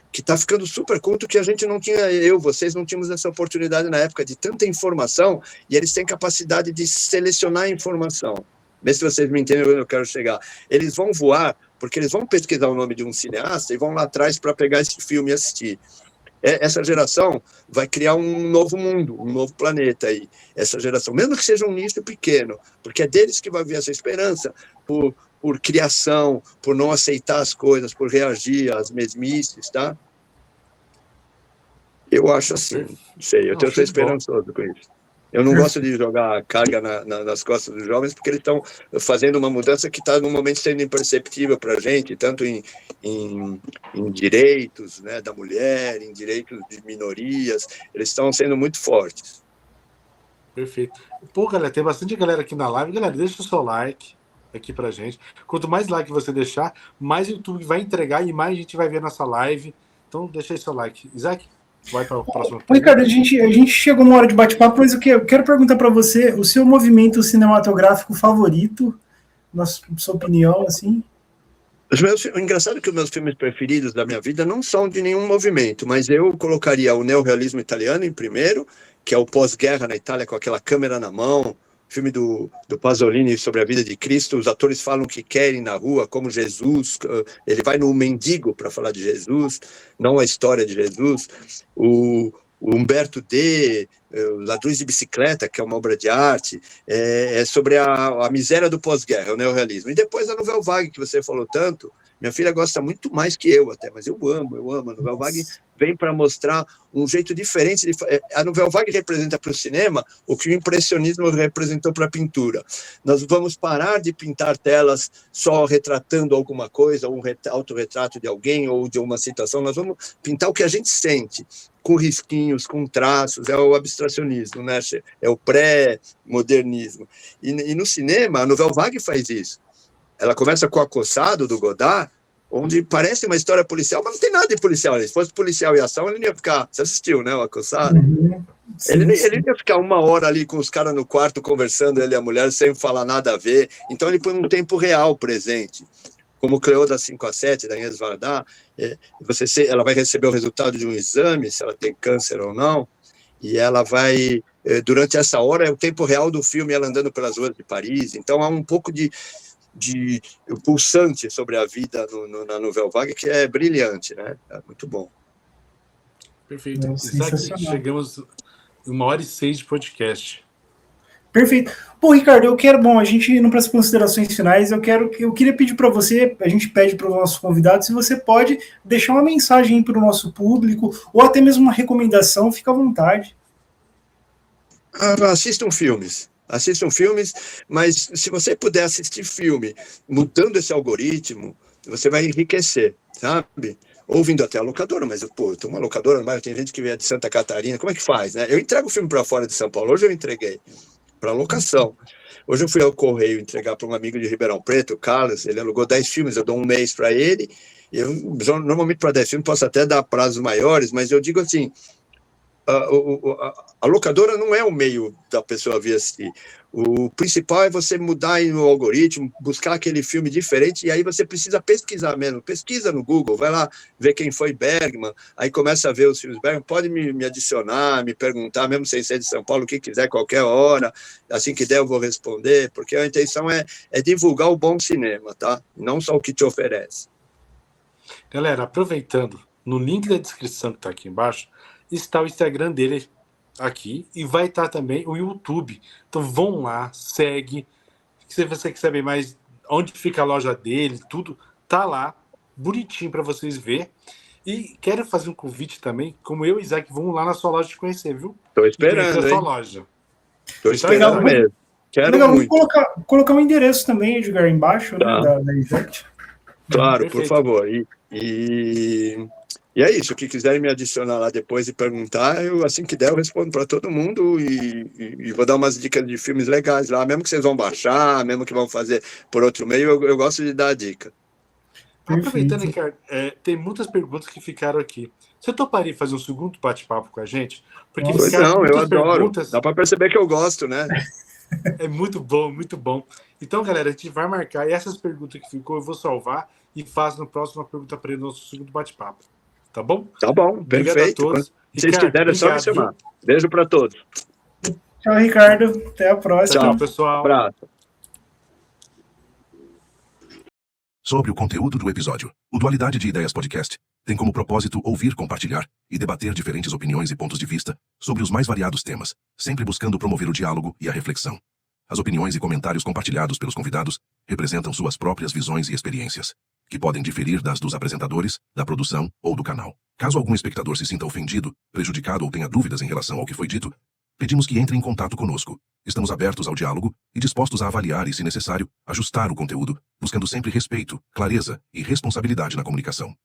que está ficando super culto, que a gente não tinha, vocês não tínhamos essa oportunidade na época de tanta informação, e eles têm capacidade de selecionar a informação. Vê se vocês me entendem onde eu quero chegar. Eles vão voar, porque eles vão pesquisar o nome de um cineasta e vão lá atrás para pegar esse filme e assistir. Essa geração vai criar um novo mundo, um novo planeta aí. Essa geração, mesmo que seja um nicho pequeno, porque é deles que vai vir essa esperança por criação, por não aceitar as coisas, por reagir às mesmices, tá? Eu acho assim, não sei, eu tenho essa esperançoso com isso. Eu não gosto de jogar carga nas costas dos jovens, porque eles estão fazendo uma mudança que está, no momento, sendo imperceptível para a gente, tanto em direitos, né, da mulher, em direitos de minorias. Eles estão sendo muito fortes. Perfeito. Pô, galera, tem bastante galera aqui na live. Galera, deixa o seu like aqui pra gente. Quanto mais like você deixar, mais o YouTube vai entregar e mais a gente vai ver a nossa live. Então, deixa aí seu like. Isaac? Vai para o próximo. Ricardo, a gente chegou uma hora de bate-papo, mas eu quero perguntar para você o seu movimento cinematográfico favorito, na sua opinião, assim. O engraçado é que os meus filmes preferidos da minha vida não são de nenhum movimento, mas eu colocaria o neorrealismo italiano em primeiro, que é o pós-guerra na Itália, com aquela câmera na mão, filme do Pasolini sobre a vida de Cristo. Os atores falam o que querem na rua, como Jesus, ele vai no Mendigo para falar de Jesus, não a história de Jesus. O Humberto D., Ladrões de Bicicleta, que é uma obra de arte, é sobre a miséria do pós-guerra, o neorrealismo. E depois a Nouvelle Vague, que você falou tanto, minha filha gosta muito mais que eu até, mas eu amo. A Nouvelle Vague vem para mostrar um jeito diferente. A Nouvelle Vague representa para o cinema o que o impressionismo representou para a pintura. Nós vamos parar de pintar telas só retratando alguma coisa, ou um autorretrato de alguém ou de uma situação. Nós vamos pintar o que a gente sente, com risquinhos, com traços. É o abstracionismo, né? É o pré-modernismo. E no cinema, a Nouvelle Vague faz isso. Ela começa com o Acossado, do Godard, onde parece uma história policial, mas não tem nada de policial. Se fosse policial e ação, ele não ia ficar... Você assistiu, né, o Acossado? Ele ia ficar 1 hora ali com os caras no quarto conversando, ele e a mulher, sem falar nada a ver. Então ele põe um tempo real presente. Como o Cleo das 5 às 7, da Inês Vardar, ela vai receber o resultado de um exame, se ela tem câncer ou não, e ela vai, durante essa hora, é o tempo real do filme, ela andando pelas ruas de Paris. Então há um pouco de pulsante sobre a vida na Nouvelle Vague, que é brilhante, né? É muito bom. Perfeito. Isaac, chegamos 1h06 de podcast. Perfeito. Bom, Ricardo, a gente indo para as considerações finais, eu queria pedir para você, a gente pede para os nossos convidados, se você pode deixar uma mensagem para o nosso público, ou até mesmo uma recomendação, fica à vontade. Assistam filmes, mas se você puder assistir filme mudando esse algoritmo, você vai enriquecer, sabe? Ou vindo até a locadora, mas, pô, eu tô uma locadora, mas tem gente que vem de Santa Catarina, como é que faz, né? Eu entrego o filme para fora de São Paulo, hoje eu entreguei para locação. Hoje eu fui ao Correio entregar para um amigo de Ribeirão Preto, o Carlos, ele alugou 10 filmes, eu dou 1 mês para ele, eu normalmente para 10 filmes posso até dar prazos maiores, mas eu digo assim, a locadora não é o meio da pessoa vir assistir. O principal é você mudar aí no algoritmo, buscar aquele filme diferente, e aí você precisa pesquisar mesmo. Pesquisa no Google, vai lá ver quem foi Bergman, aí começa a ver os filmes Bergman, pode me adicionar, me perguntar, mesmo sem ser de São Paulo, o que quiser, qualquer hora, assim que der eu vou responder, porque a intenção é divulgar o bom cinema, tá? Não só o que te oferece. Galera, aproveitando, no link da descrição que está aqui embaixo, está o Instagram dele aqui e vai estar também o YouTube. Então vão lá, segue. Se você quer saber mais onde fica a loja dele, tudo tá lá, bonitinho para vocês verem. E quero fazer um convite também, como eu e Isaac, vamos lá na sua loja te conhecer, viu? Tô esperando, a sua loja. Tô esperando mesmo. Quero legal, muito. Vou colocar um endereço também, Edgar, embaixo, tá, né, da Isaac. Claro, Perfeito. por favor. E é isso, o que quiserem me adicionar lá depois e perguntar, assim que der, eu respondo para todo mundo e vou dar umas dicas de filmes legais lá, mesmo que vocês vão baixar, mesmo que vão fazer por outro meio, eu gosto de dar a dica. Aproveitando, Ricardo, tem muitas perguntas que ficaram aqui. Você toparia fazer um segundo bate-papo com a gente? Porque Pois não, eu adoro. Perguntas. Dá para perceber que eu gosto, né? É muito bom, muito bom. Então, galera, a gente vai marcar. E essas perguntas que ficou, eu vou salvar e faço no próximo uma pergunta para ele no nosso segundo bate-papo. Tá bom? Tá bom, perfeito. Obrigado a todos. Se vocês quiserem, é só me chamar. Beijo para todos. Tchau, Ricardo. Até a próxima. Tchau, pessoal. Abraço. Sobre o conteúdo do episódio, o Dualidade de Ideias Podcast tem como propósito ouvir, compartilhar e debater diferentes opiniões e pontos de vista sobre os mais variados temas, sempre buscando promover o diálogo e a reflexão. As opiniões e comentários compartilhados pelos convidados representam suas próprias visões e experiências, que podem diferir das dos apresentadores, da produção ou do canal. Caso algum espectador se sinta ofendido, prejudicado ou tenha dúvidas em relação ao que foi dito, pedimos que entre em contato conosco. Estamos abertos ao diálogo e dispostos a avaliar e, se necessário, ajustar o conteúdo, buscando sempre respeito, clareza e responsabilidade na comunicação.